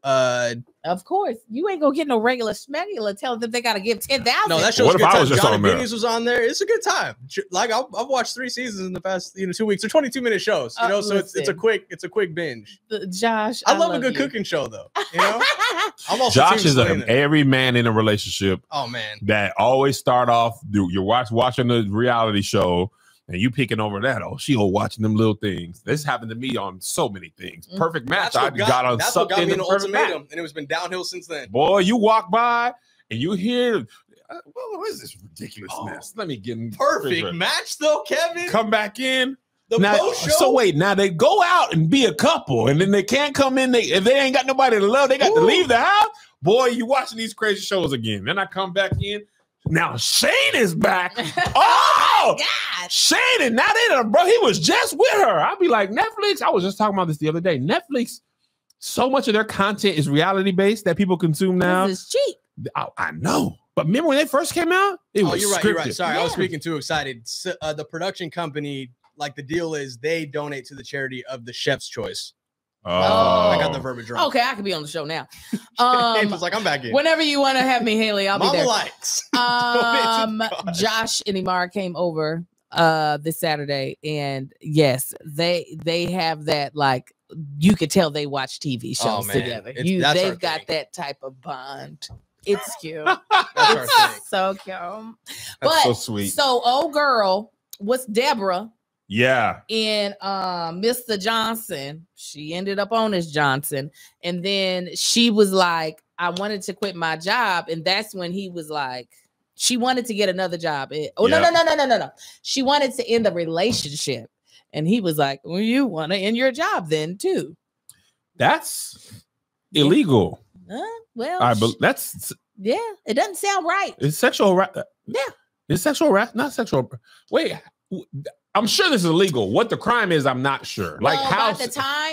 Of course, you ain't gonna get no regular smegular. Tell them they gotta give 10,000. No, that show's good time. Johnny Venus was on there. It's a good time. Like I've watched 3 seasons in the past 2 weeks. They're 22-minute shows. So it's a quick binge. Josh, I love a good cooking show though. I'm also Josh is every man in a relationship. Oh man, that always start off. You're watching the reality show. And you picking over that, she'll watching them little things. This happened to me on so many things. Perfect match. I got on that's sucked what got me in an ultimatum, and it was been downhill since then. Boy, you walk by and you hear, what is this ridiculousness? Let me get in. Perfect match though, Kevin. Come back in. Post show? So wait, now they go out and be a couple, and then they can't come in. If they ain't got nobody to love, they got to leave the house. Boy, you watching these crazy shows again. Then I come back in. Now Shane is back. Oh, God. Shane and not in her, bro. He was just with her. I'll be like, Netflix. I was just talking about this the other day. Netflix, so much of their content is reality based that people consume now. This is cheap. I know. But remember when they first came out? It was you're right. scripted. You're right. Sorry, I was speaking too excited. So, the production company, like the deal is they donate to the charity of the chef's choice. I got the verbiage wrong. Okay, I could be on the show now. Angel's like, I'm back in. Whenever you want to have me, Haley, I'll be there. Likes. Josh and Imar came over this Saturday, and yes, they have that, like, you could tell they watch TV shows together. They've got that type of bond. It's cute. It's so cute. That's so sweet. So old girl was Debra. Yeah. And Mr. Johnson, she ended up on this Johnson. And then she was like, I wanted to quit my job. And that's when he was like, she wanted to get another job. No. She wanted to end the relationship. And he was like, well, you want to end your job then too. That's illegal. Well, that's it doesn't sound right. It's sexual. Yeah. It's sexual. Not sexual. Wait, I'm sure this is illegal. What the crime is, I'm not sure. Like how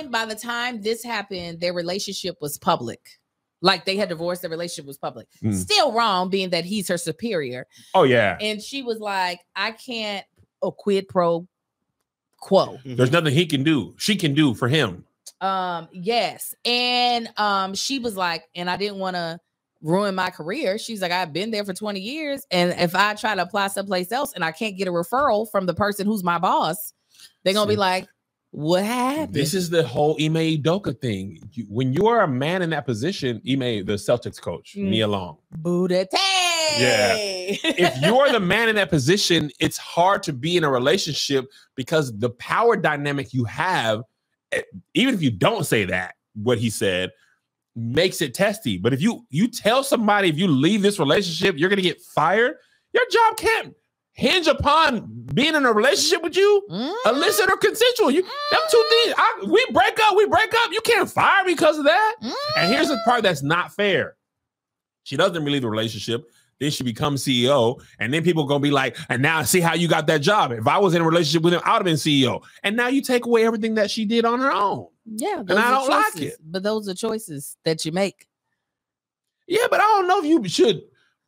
by the time this happened, their relationship was public. Like they had divorced, their relationship was public. Still wrong, being that he's her superior. Oh yeah. And she was like, I can't quid pro quo. There's nothing he can do. She can do for him. Yes. And she was like, and I didn't want to ruin my career. She's like, I've been there for 20 years. And if I try to apply someplace else and I can't get a referral from the person who's my boss, they're going to be like, what happened? This is the whole Ime Udoka thing. When you are a man in that position, Ime, the Celtics coach, Nia Long. Budete. Yeah. If you're the man in that position, it's hard to be in a relationship because the power dynamic you have, even if you don't say that, what he said, makes it testy. But if you tell somebody, if you leave this relationship, you're going to get fired, your job can't hinge upon being in a relationship with you, illicit or consensual. Them two things. We break up. You can't fire me because of that. And here's the part that's not fair. She doesn't leave the relationship. Then she becomes CEO. And then people are going to be like, and now see how you got that job. If I was in a relationship with him, I would have been CEO. And now you take away everything that she did on her own. Yeah. And I don't like it. But those are choices that you make. Yeah, but I don't know if you should.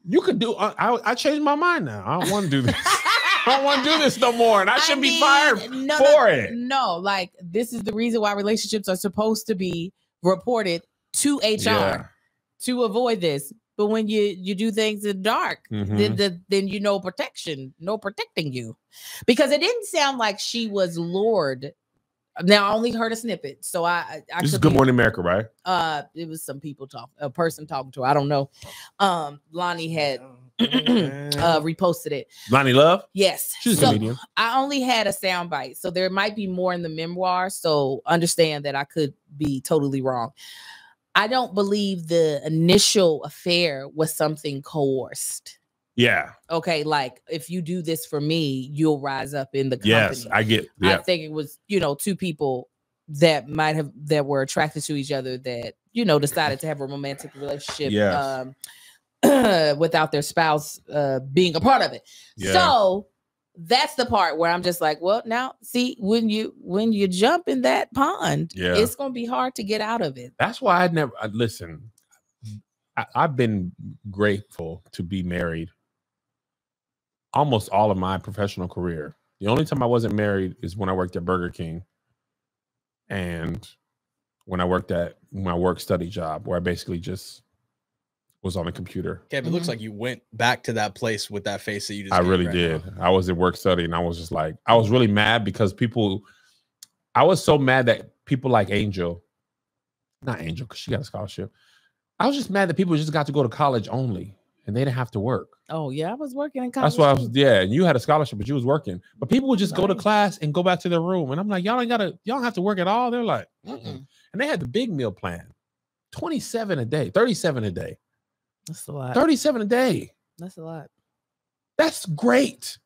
You could do. I changed my mind now. I don't want to do this. I don't want to do this no more. And I shouldn't be fired for it. No, like this is the reason why relationships are supposed to be reported to HR to avoid this. But when you do things in the dark, then you know protecting you. Because it didn't sound like she was lured. Now I only heard a snippet, so this is Good Morning America, right? It was some people a person talking to her. I don't know. Lonnie had reposted it. Lonnie Love? Yes. She's a comedian. I only had a soundbite, so there might be more in the memoir. So understand that I could be totally wrong. I don't believe the initial affair was something coerced. Yeah. Okay. Like if you do this for me, you'll rise up in the company. Yes, I get. Yeah. I think it was, two people that were attracted to each other that, decided to have a romantic relationship without their spouse being a part of it. Yeah. So that's the part where I'm just like, well, now see, when you jump in that pond, it's going to be hard to get out of it. That's why listen, I've been grateful to be married almost all of my professional career. The only time I wasn't married is when I worked at Burger King and when I worked at my work-study job where I basically just was on the computer. Kev, it looks like you went back to that place with that face that you just I really did. Now. I was in work-study and I was just like, I was really mad because I was so mad that people like not Angel, because she got a scholarship. I was just mad that people just got to go to college only and they didn't have to work. Oh, yeah, I was working in college. That's why and you had a scholarship, but you was working. But people would just go to class and go back to their room. And I'm like, y'all don't have to work at all. They're like, and they had the big meal plan. 27 a day, 37 a day. That's a lot. 37 a day. That's a lot. That's great.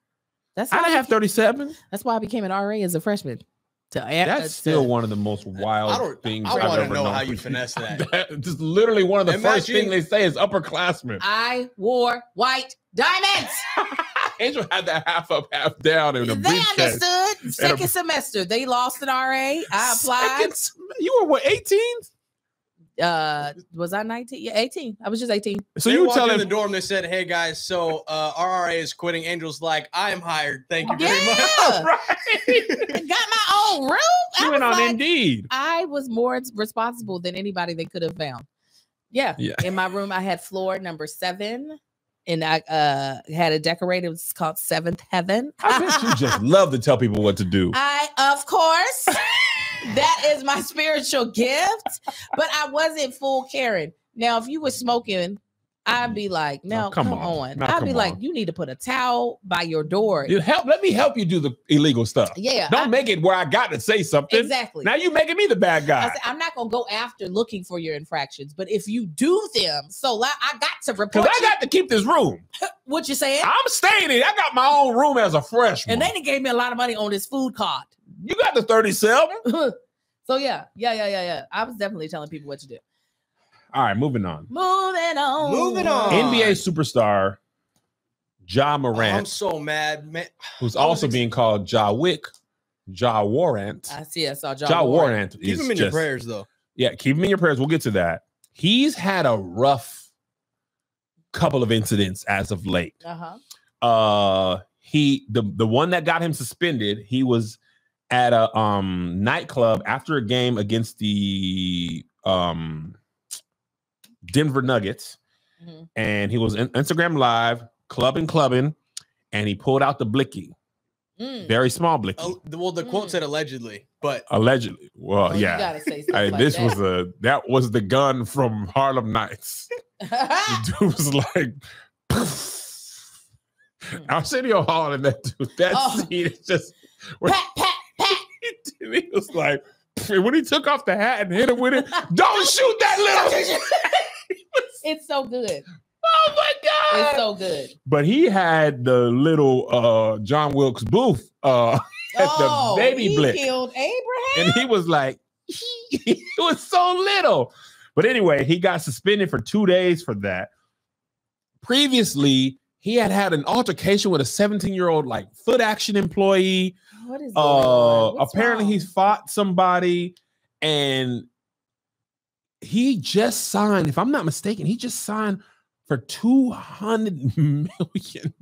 I didn't have 37. That's why I became an RA as a freshman. That's still one of the most wild things I want to know how you finesse that. Just literally one of the first things they say is upperclassmen. I wore white diamonds. Angel had that half up, half down in the briefcase. They understood. Second semester, they lost an RA. I applied. You were what, 18? Was I 19? Yeah, 18. I was just 18. So you walked in the dorm, they said, hey guys, so RRA is quitting. Angel's like, I am hired. Thank you very much. Right. Got my own room. You went on Indeed. I was more responsible than anybody they could have found. Yeah. In my room, I had floor number 7. And I had it decorated. It was called Seventh Heaven. I bet you just love to tell people what to do. Of course. That is my spiritual gift. But I wasn't full Karen. Now, if you were smoking, I'd be like, no, come on. I'd be like, you need to put a towel by your door. Let me help you do the illegal stuff. Yeah. Don't make it where I got to say something. Exactly. Now you making me the bad guy. I'm not going to go after looking for your infractions, but if you do them, I got to report. Because I got to keep this room. What you saying? I'm staying in. I got my own room as a freshman. And they gave me a lot of money on this food card. You got the 37. So yeah. I was definitely telling people what to do. All right, moving on. NBA superstar Ja Morant. I'm so mad, man. Who's also being called Ja Wick, Ja Warrant. I saw Ja Warrant. Keep him in your prayers, though. Yeah, keep him in your prayers. We'll get to that. He's had a rough couple of incidents as of late. The one that got him suspended, he was at a nightclub after a game against the Denver Nuggets, and he was in Instagram Live clubbing, and he pulled out the blicky, very small blicky. Well, the quote said allegedly, but allegedly. Well, yeah. You gotta say something like this that. that was the gun from Harlem Nights. The dude was like, Arsenio Hall and that dude. That scene is just pat. He was like, when he took off the hat and hit him with it, don't shoot that little. It's so good. Oh my God. It's so good. But he had the little John Wilkes Booth at the baby blick. He killed Abraham. And he was like, he was so little. But anyway, he got suspended for 2 days for that. Previously, he had an altercation with a 17-year-old like foot action employee. What is going on? Apparently he's fought somebody, and he just signed, if I'm not mistaken, he just signed for $200 million.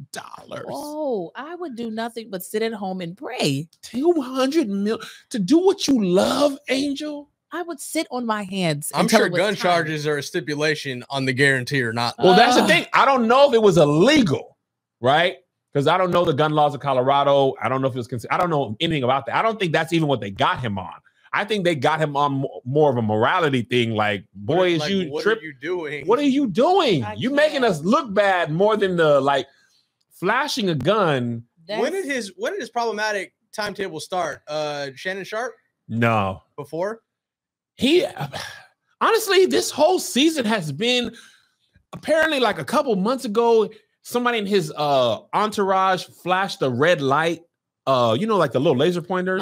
Oh, I would do nothing but sit at home and pray. $200 million to do what you love, Angel. I would sit on my hands. I'm sure gun charges are a stipulation on the guarantee or not. Well, that's the thing. I don't know if it was illegal, right? Because I don't know the gun laws of Colorado. I don't know if it was I don't know anything about that. I don't think that's even what they got him on. I think they got him on more of a morality thing. Like, boy, what are you doing? What are you doing? You making us look bad more than the like flashing a gun. When did his problematic timetable start? Shannon Sharp? No. Before? He honestly, this whole season has been apparently like a couple months ago. Somebody in his entourage flashed a red light, like the little laser pointers.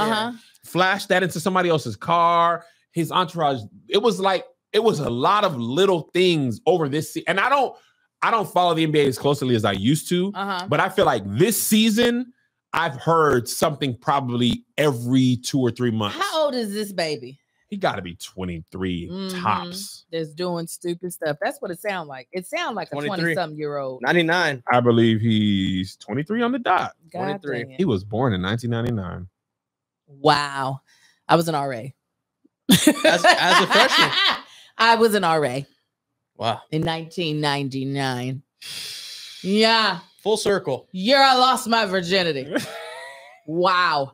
Flashed that into somebody else's car. His entourage. It was a lot of little things over this season. And I don't follow the NBA as closely as I used to. But I feel like this season, I've heard something probably every 2 or 3 months. How old is this baby? He got to be 23 tops. That's doing stupid stuff. That's what it sounds like. It sounds like a 20-something-year-old. 99. I believe he's 23 on the dot. God 23. He was born in 1999. Wow. I was an RA. As a freshman. I was an RA. Wow. In 1999. Yeah. Full circle. Year I lost my virginity. Wow.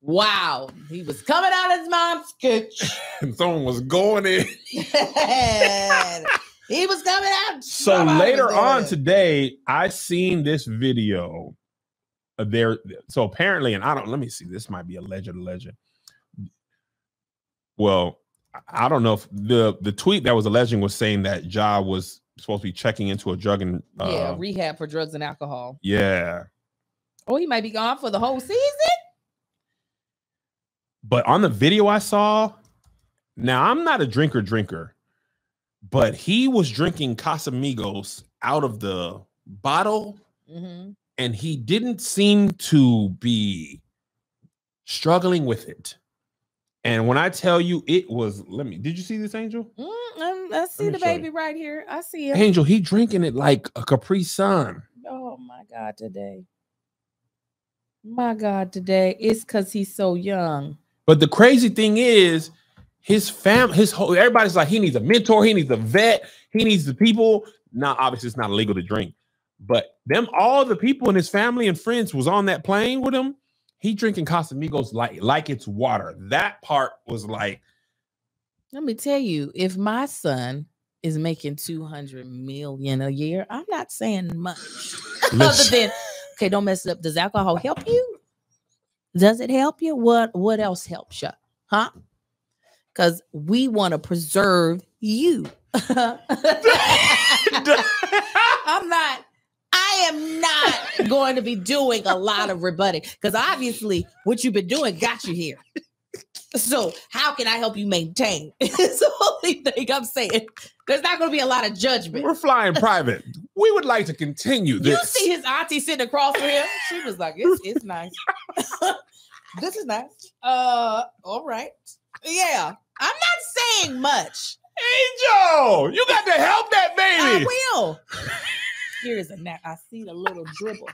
Wow. He was coming out of his mom's kitchen. And someone was going in. He was coming out. So later on today, I seen this video there. So apparently, and let me see, this might be alleged. Well, I don't know if the tweet that was alleging was saying that Ja was supposed to be checking into a drug and rehab for drugs and alcohol. Yeah. Oh, he might be gone for the whole season. But on the video I saw, now I'm not a drinker, but he was drinking Casamigos out of the bottle, and he didn't seem to be struggling with it. And when I tell you it was, did you see this, Angel? I see the baby right here. I see him. Angel, he drinking it like a Capri Sun. Oh my God, today. My God, today. It's because he's so young. But the crazy thing is, everybody's like, he needs a mentor, he needs a vet, he needs the people. Now, obviously, it's not illegal to drink, but all the people in his family and friends was on that plane with him. He drinking Casamigos like it's water. That part was like. Let me tell you, if my son is making $200 million a year, I'm not saying much. Other than, okay, don't mess it up. Does alcohol help you? Does it help you? What else helps you? Huh? Because we want to preserve you. I am not going to be doing a lot of rebutting because obviously what you've been doing got you here. So how can I help you maintain? It's the only thing I'm saying. There's not going to be a lot of judgment. We're flying private. We would like to continue this. You see his auntie sitting across from him? She was like, it's nice. This is nice. All right. Yeah. I'm not saying much. Angel, you got to help that baby. I will. Here is a nap. I see the little dribble.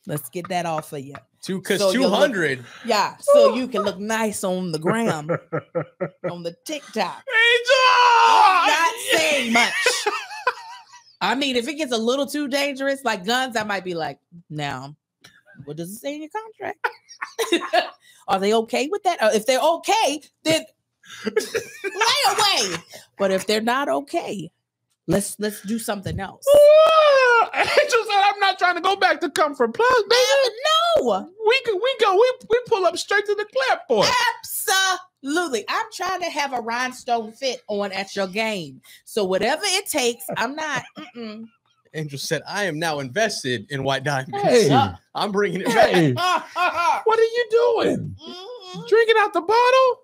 Let's get that off of you. Because 200. Yeah, so you can look nice on the gram, on the TikTok. Angel! I'm not saying much. I mean, if it gets a little too dangerous, like guns, I might be like, now, what does it say in your contract? Are they okay with that? If they're okay, then lay away. But if they're not okay, let's do something else. Angel said, I'm not trying to go back to Comfort Plus, baby. No. We pull up straight to the clipboard. Absolutely. I'm trying to have a rhinestone fit on at your game. So whatever it takes, I'm not. Angel said, I am now invested in White Diamonds. Hey. I'm bringing it back. What are you doing? Drinking out the bottle?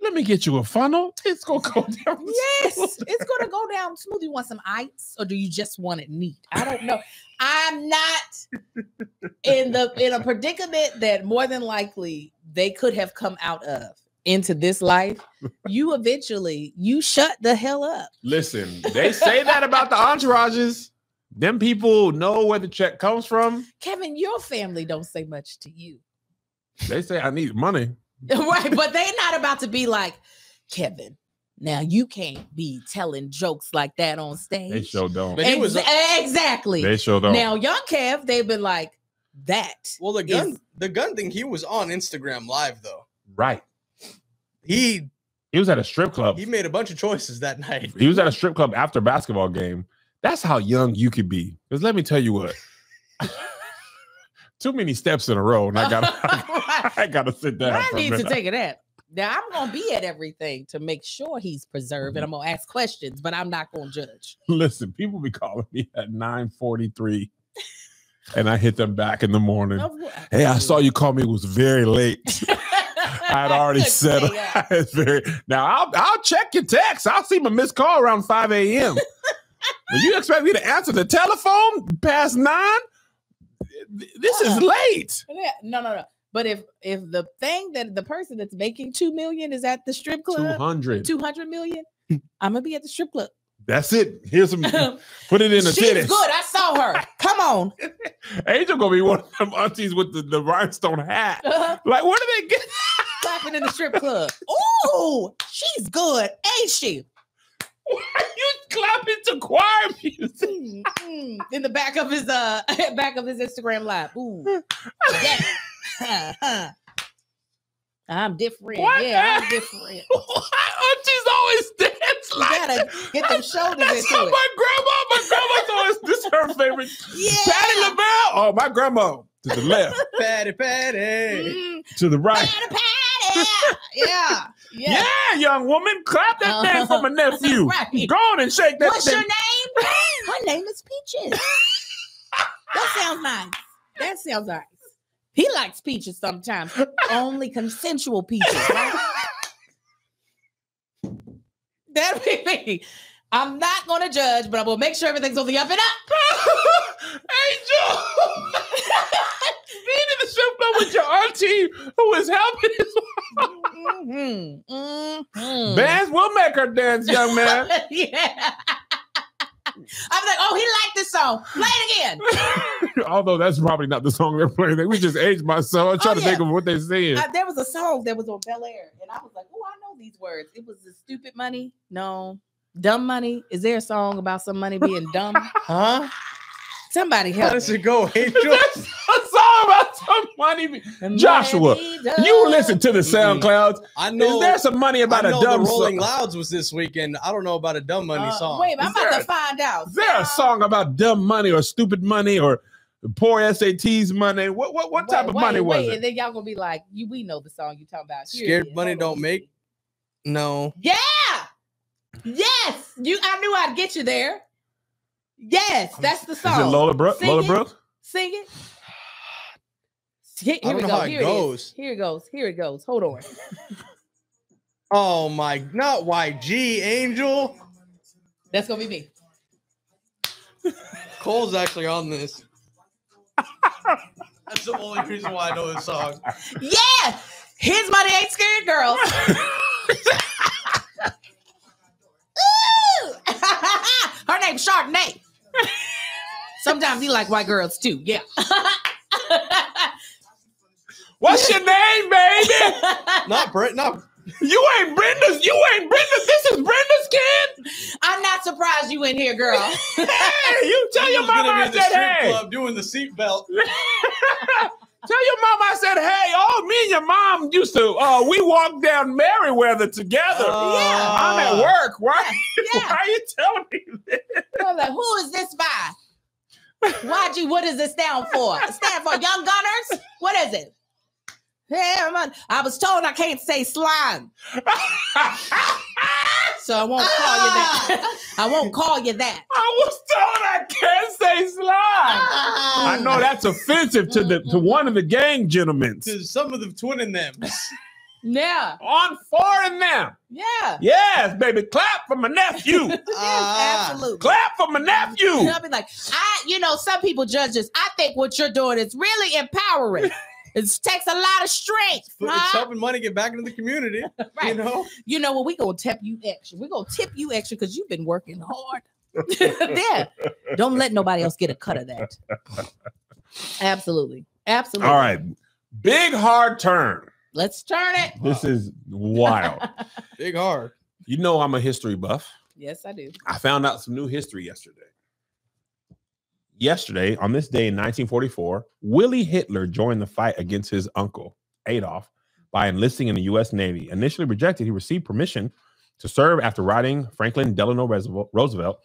Let me get you a funnel. It's going to go down. Yes, it's going to go down smooth. You want some ice or do you just want it neat? I don't know. I'm not in a predicament that more than likely they could have come out of into this life. You shut the hell up. Listen, they say that about the entourages. Them people know where the check comes from. Kevin, your family don't say much to you. They say I need money. Right, but they're not about to be like, Kevin, now you can't be telling jokes like that on stage. They sure don't. But exactly. They sure don't. Now, young Kev, they've been like, that. Well, the gun thing, he was on Instagram Live, though. Right. He was at a strip club. He made a bunch of choices that night. He was at a strip club after a basketball game. That's how young you could be. Because let me tell you what. Too many steps in a row, and I gotta sit down. I need to take a nap. Now I'm gonna be at everything to make sure he's preserved, and I'm gonna ask questions, but I'm not gonna judge. Listen, people be calling me at 9:43, and I hit them back in the morning. Hey, I saw you call me. It was very late. I'd already said it's very. Now I'll check your text. I'll see my missed call around 5 a.m. But you expect me to answer the telephone past 9? This is late. No. But if the thing that the person that's making $2 million is at the strip club, 200 million, I'm gonna be at the strip club. That's it. Here's some. Put it in the titties. She's good. I saw her. Come on. Angel gonna be one of them aunties with the rhinestone hat. Like, where do they get? Clapping in the strip club. Ooh, she's good, ain't she? Why are you clapping to choir music? In the back of his Instagram Live. Ooh. Yeah. I'm different. What? Yeah, I'm different. Why aunties always dance like you gotta get them shoulders That's into how it. my grandma's always, this is her favorite. Yeah. Patty LaBelle. Oh, my grandma. To the left. Patty. To the right. Patty. Yeah. Yeah, young woman. Clap that thing for my nephew. Right. Go on and shake that What's thing. your name? Her name is Peaches. That sounds nice. That sounds nice. He likes peaches sometimes. Only consensual peaches, right? That'd be me. I'm not going to judge, but I'm going to make sure everything's on the up and up. Angel! Being in the strip club with your auntie who is helping his wife. Bands will make her dance, young man. Yeah. I'm like, oh, he liked this song. Play it again. Although that's probably not the song they're playing. We just aged myself. I'm trying to think of what they're saying. There was a song that was on Bel Air, and I was like, oh, I know these words. It was the stupid money. No. Dumb money. Is there a song about some money being dumb? Huh? Somebody help. How does it go, Angel? That's a song about some money. Joshua, you listen to the SoundClouds. I know. Is there some money about a dumb the Rolling song? Louds was this weekend. I don't know about a dumb money song. Wait, I'm about to find out. Is there a song about dumb money or stupid money or poor SATs money? What type of money was it? And then y'all gonna be like, we know the song you talking about. Scared money don't make. No. Yeah. Yes. I knew I'd get you there. Yes, that's the song. Is it Lola Brooks? Sing it. I don't know how it goes. Here it goes. Hold on. Oh my, not YG, Angel. That's gonna be me. Cole's actually on this. That's the only reason why I know this song. Yeah, his money ain't scared, girls. Her name's Chardonnay. Sometimes he like white girls too. Yeah. What's your name, baby? Not Brent. No. You ain't Brenda's. This is Brenda's kid. I'm not surprised you in here, girl. Hey, you tell your mama I said hey. Club doing the seatbelt. Tell your mom I said, hey, oh, me and your mom used to, we walked down Merriweather together. Yeah. I'm at work. Why Yeah. are you telling me this? I'm like, who is this by? YG, what does it stand for? It stand for Young Gunners? What is it? Yeah, I was told I can't say slime. So I won't call you that. I won't call you that. I was told I can't say slime. I know that's offensive to one of the gang gentlemen. To some of the twinning them. Yeah. On foreign now. Yeah. Yes, baby. Clap for my nephew. Absolutely. Clap for my nephew. And I'll be like, some people judge this. I think what you're doing is really empowering. It takes a lot of strength. It's helping money get back into the community. Right. You know what? We're going to tip you extra. We're going to tip you extra because you've been working hard. Yeah. Don't let nobody else get a cut of that. Absolutely. Absolutely. All right. Big hard turn. Let's turn it. This is wild. Big hard. You know I'm a history buff. Yes, I do. I found out some new history yesterday. Yesterday, on this day in 1944, Willie Hitler joined the fight against his uncle, Adolf, by enlisting in the U.S. Navy. Initially rejected, he received permission to serve after riding Franklin Delano Roosevelt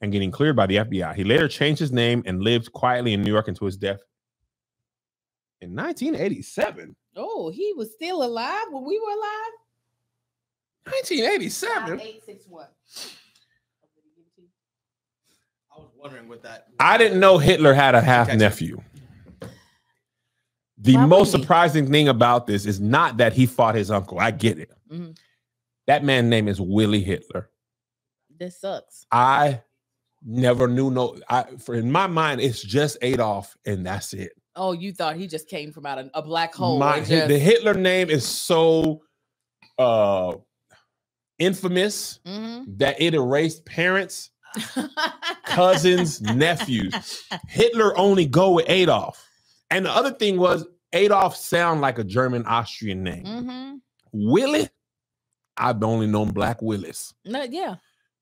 and getting cleared by the FBI. He later changed his name and lived quietly in New York until his death in 1987. Oh, he was still alive when we were alive? 1987? 861. I was wondering what that. I didn't know Hitler had a half nephew. The most surprising thing about this is not that he fought his uncle. I get it. Mm-hmm. That man's name is Willie Hitler. This sucks. I never knew in my mind, it's just Adolf and that's it. Oh, you thought he just came from out of a black hole. The Hitler name is so infamous that it erased parents, cousins, nephews. Hitler only go with Adolf. And the other thing was Adolf sound like a German Austrian name. Willie, I've only known black Willis. No, yeah.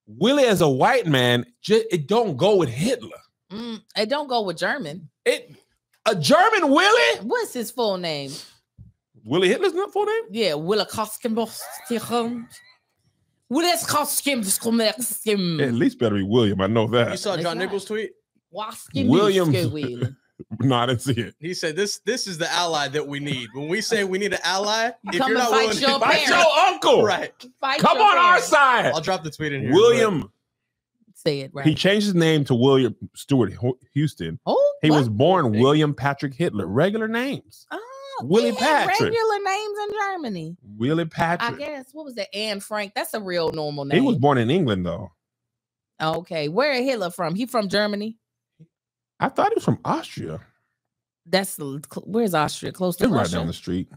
Willie as a white man, it don't go with Hitler. It don't go with German. A German Willie? What's his full name? Willie Hitler's not full name? Yeah, Willie Koskin. At least better be William. I know that. You saw John Nichols' tweet? William. No, I didn't see it. He said, "This is the ally that we need. When we say we need an ally, if come you're not willing to fight your uncle, right? Come on our side." I'll drop the tweet in here. William. Say it right. He changed his name to William Stewart Houston. Oh, he was born William Patrick Hitler. Regular names. Oh, Willie Patrick. Regular names in Germany. Willie Patrick. I guess. What was that? Anne Frank. That's a real normal name. He was born in England, though. Okay, where is Hitler from? He from Germany? I thought he was from Austria. Where's Austria? Close to It's Russia. right down the street.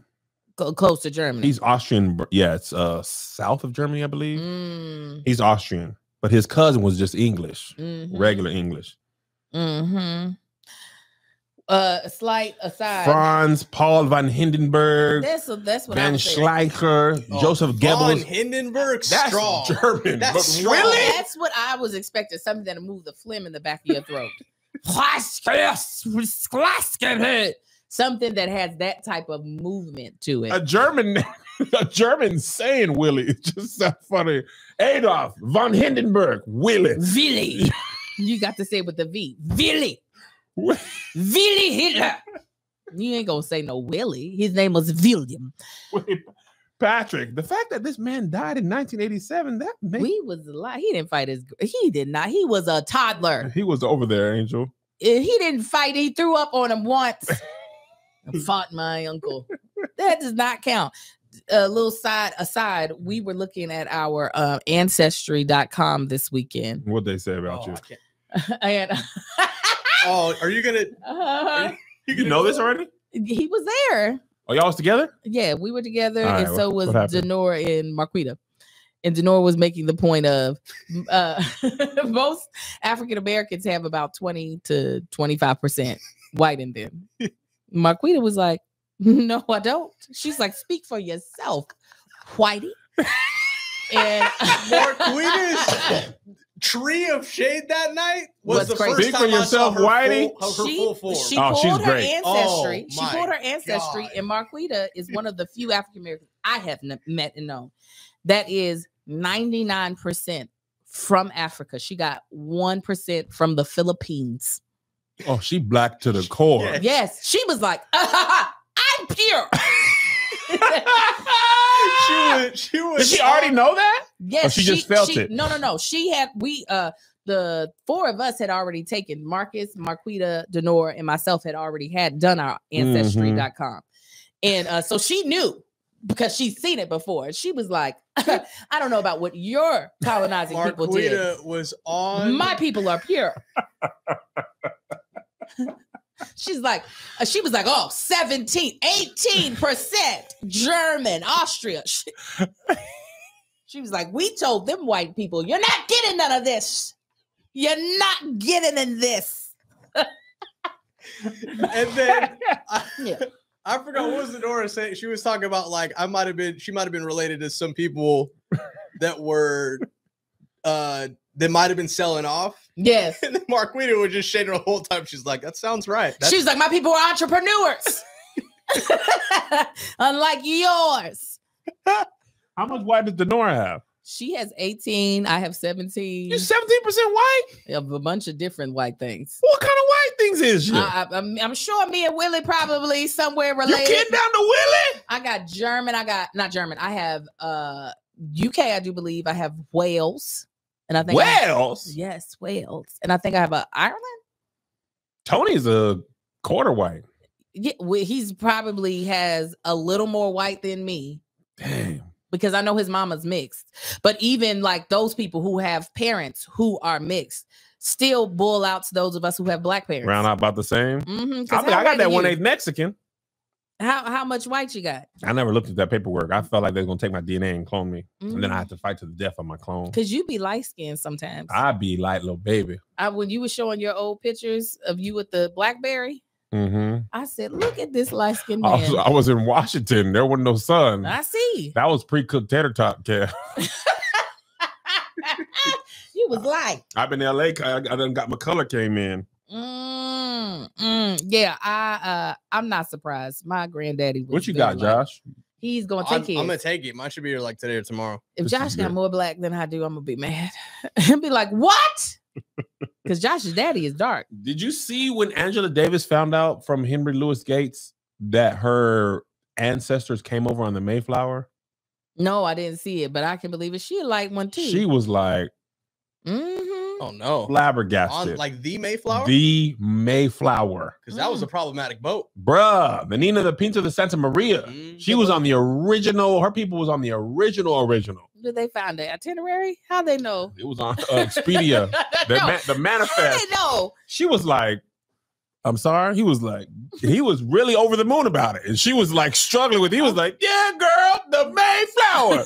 close to Germany. He's Austrian. Yeah, it's south of Germany, I believe. He's Austrian, but his cousin was just English, regular English. A slight aside. Franz Paul von Hindenburg. That's what Van I'm saying. Schleicher, Joseph Goebbels. Von Hindenburg, That's strong. German. That's But strong. really? That's what I was expecting. Something that'll move the phlegm in the back of your throat. Something that has that type of movement to it. A German saying Willie. It's just so funny. Adolf von Hindenburg, Willie. Willie. You got to say it with the V. Willie. Willie Hitler. You ain't gonna say no Willie. His name was William. Patrick, the fact that this man died in 1987, that makes... We was alive. He didn't fight he did not. He was a toddler. He was over there, Angel. He didn't fight. He threw up on him once. I fought my uncle. That does not count. A little aside, we were looking at our ancestry.com this weekend. What'd they say about you? And Are you gonna You know this already? he was there. Oh, y'all was together? Yeah, we were together, All and right, so was what happened? Denora and Marquita. And Denora was making the point of most African Americans have about 20 to 25% white in them. Marquita was like, "No, I don't." She's like, "Speak for yourself, whitey." And Marquita's tree of shade that night was the crazy. first Speak for time I saw yourself, her Whitey. full form. She Oh, pulled she's her great. ancestry. Oh, She my pulled her ancestry, God. and Marquita is one of the few African Americans I have met and known that is 99% from Africa. She got 1% from the Philippines. Oh, she black to the core. Yeah. Yes, she was like, "I'm pure." She was. Did she already know that? Yes, Or she just felt it? No. She had the four of us had already taken Marcus, Marquita, Denora, and myself had already done our ancestry.com. And so she knew because she's seen it before. She was like, "I don't know about what your colonizing people did. Marquita was on. My people are pure." She was like, "Oh, 18% German, Austria." She was like, "We told them white people, you're not getting none of this. You're not getting in this." And then Yeah. I forgot what was Denora saying. She was talking about like she might have been related to some people that were that might have been selling off. Yes. And then Marquita was just shading the whole time. She's like, "That sounds right." She was like, "My people are entrepreneurs." Unlike yours. How much white does Denora have? She has 18. I have 17. You're 17% white? Of a bunch of different white things. What kind of white things is she? I'm sure me and Willie probably somewhere You related. kidding down to Willie? I got German. I got not German. I have UK. I do believe I have Wales, and I think Wales? yes, Wales, and I think I have Ireland. Tony's a quarter white. Yeah, he's probably has a little more white than me. Damn. Because I know his mama's mixed. But even like those people who have parents who are mixed still bull out to those of us who have black parents. Round out about the same. Mm-hmm, I got that 1/8 Mexican. How much white you got? I never looked at that paperwork. I felt like they were going to take my DNA and clone me. And then I Mm. had to fight to the death on my clone. Because you be light skinned sometimes. I'd be like little baby. When you were showing your old pictures of you with the BlackBerry, Mm-hmm. I said, "Look at this light skinned man." I was in Washington. There wasn't no sun. I see. That was pre-cooked tater tot, Kev. You was like, I've been in LA. I done got my color came in. yeah. I'm not surprised. My granddaddy was. What you very got, light. Josh? He's gonna I'm take his. gonna take it. Mine should be here like today or tomorrow. If This Josh is got good. more black than I do, I'm gonna be mad. I'll be like, "What?" Because Josh's daddy is dark. Did you see when Angela Davis found out from Henry Louis Gates that her ancestors came over on the Mayflower? No, I didn't see it, but I can believe it. She like one too. She was like Mm-hmm. Oh no! flabbergasted. On like the Mayflower, The Mayflower. because that was a problematic boat. Bruh, the Nina, the Pinta, the Santa Maria. Mm. She was on the original. Her people was on the original. Did they find the itinerary? How they know? It was on Expedia. No. The How manifest. they know? She was like, I'm sorry. He was really over the moon about it. And she was like struggling with it. He was like, yeah, girl, the Mayflower.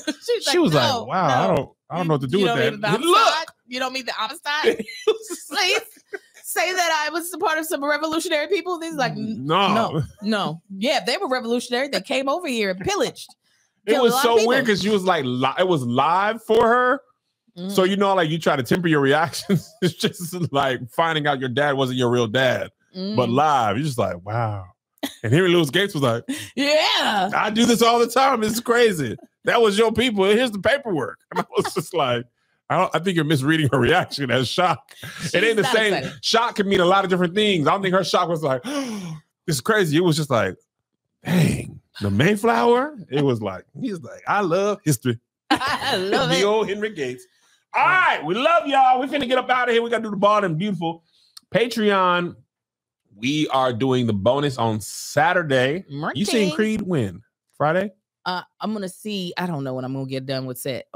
She was like, wow, I don't know what to do with that. Look. You don't mean the Amistad? Please say that I was a part of some revolutionary people. He's like, no. Yeah, they were revolutionary. They came over here and pillaged. It was so weird because she was like, it was live for her. So, you know, like you try to temper your reactions. It's just like finding out your dad wasn't your real dad. But live, you're just like, wow. And Henry Louis Gates was like, yeah, I do this all the time. It's crazy. That was your people. Here's the paperwork. And I was just like, I think you're misreading her reaction as shock. It ain't the same. Excited. Shock can mean a lot of different things. I don't think her shock was like, oh, this is crazy. It was just like, dang, the Mayflower. It was like, he's like, I love history. I love the old Henry Gates. All right, we love y'all. We're finna get up out of here. We got to do the ball and beautiful. Patreon, we are doing the bonus on Saturday. You seen Creed when? Friday? I'm going to see. I don't know when I'm going to get done with set.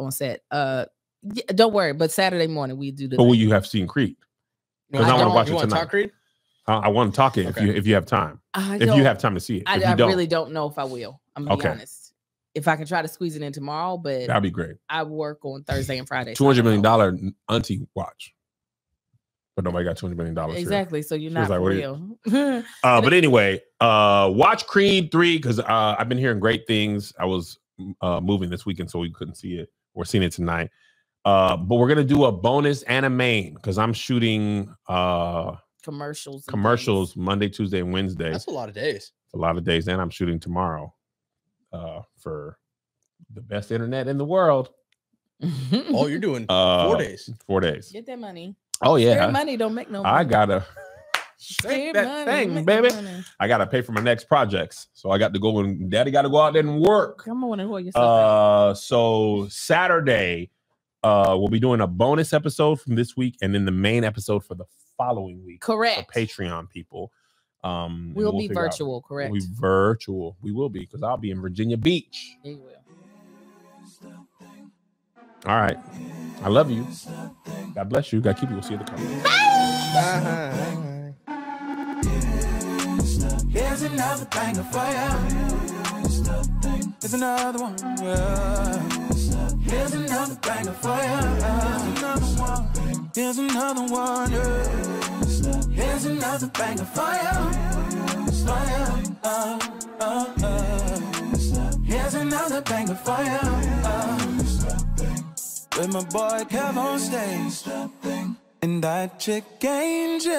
Yeah, don't worry, but Saturday morning we do the. But will you have seen Creed? Because I want to watch it tonight. Talk Creed? I want to talk it if you have time. If you have time to see it. I really don't know if I will. I'm gonna be honest. If I can try to squeeze it in tomorrow, but that'd be great. I work on Thursday and Friday. $200 million auntie watch. But nobody got $200 million. Exactly. So you're not like, for real. But anyway, watch Creed 3 because I've been hearing great things. I was moving this weekend, so we couldn't see it. We're seeing it tonight. But we're gonna do a bonus and a main because I'm shooting commercials Monday, Tuesday, and Wednesday. That's a lot of days. It's a lot of days, and I'm shooting tomorrow for the best internet in the world. Oh, you're doing 4 days. 4 days. Get that money. Oh yeah, Spare money don't make no money. I gotta shake that thing, baby. I gotta pay for my next projects, so I got to go and Daddy got to go out there and work. Come on and hold yourself. So Saturday. We'll be doing a bonus episode from this week and then the main episode for the following week. Correct. For Patreon people. We'll be virtual, correct? We'll be virtual. We will be because I'll be in Virginia Beach. You will. All right. I love you. God bless you. God keep you. We'll see you at the conference. Bye. Here's another banger for you. Here's another one. Here's another banger for you. Here's another one. Here's another banger for you. Here's another banger for you. With my boy Kev on stage and that chick Angel.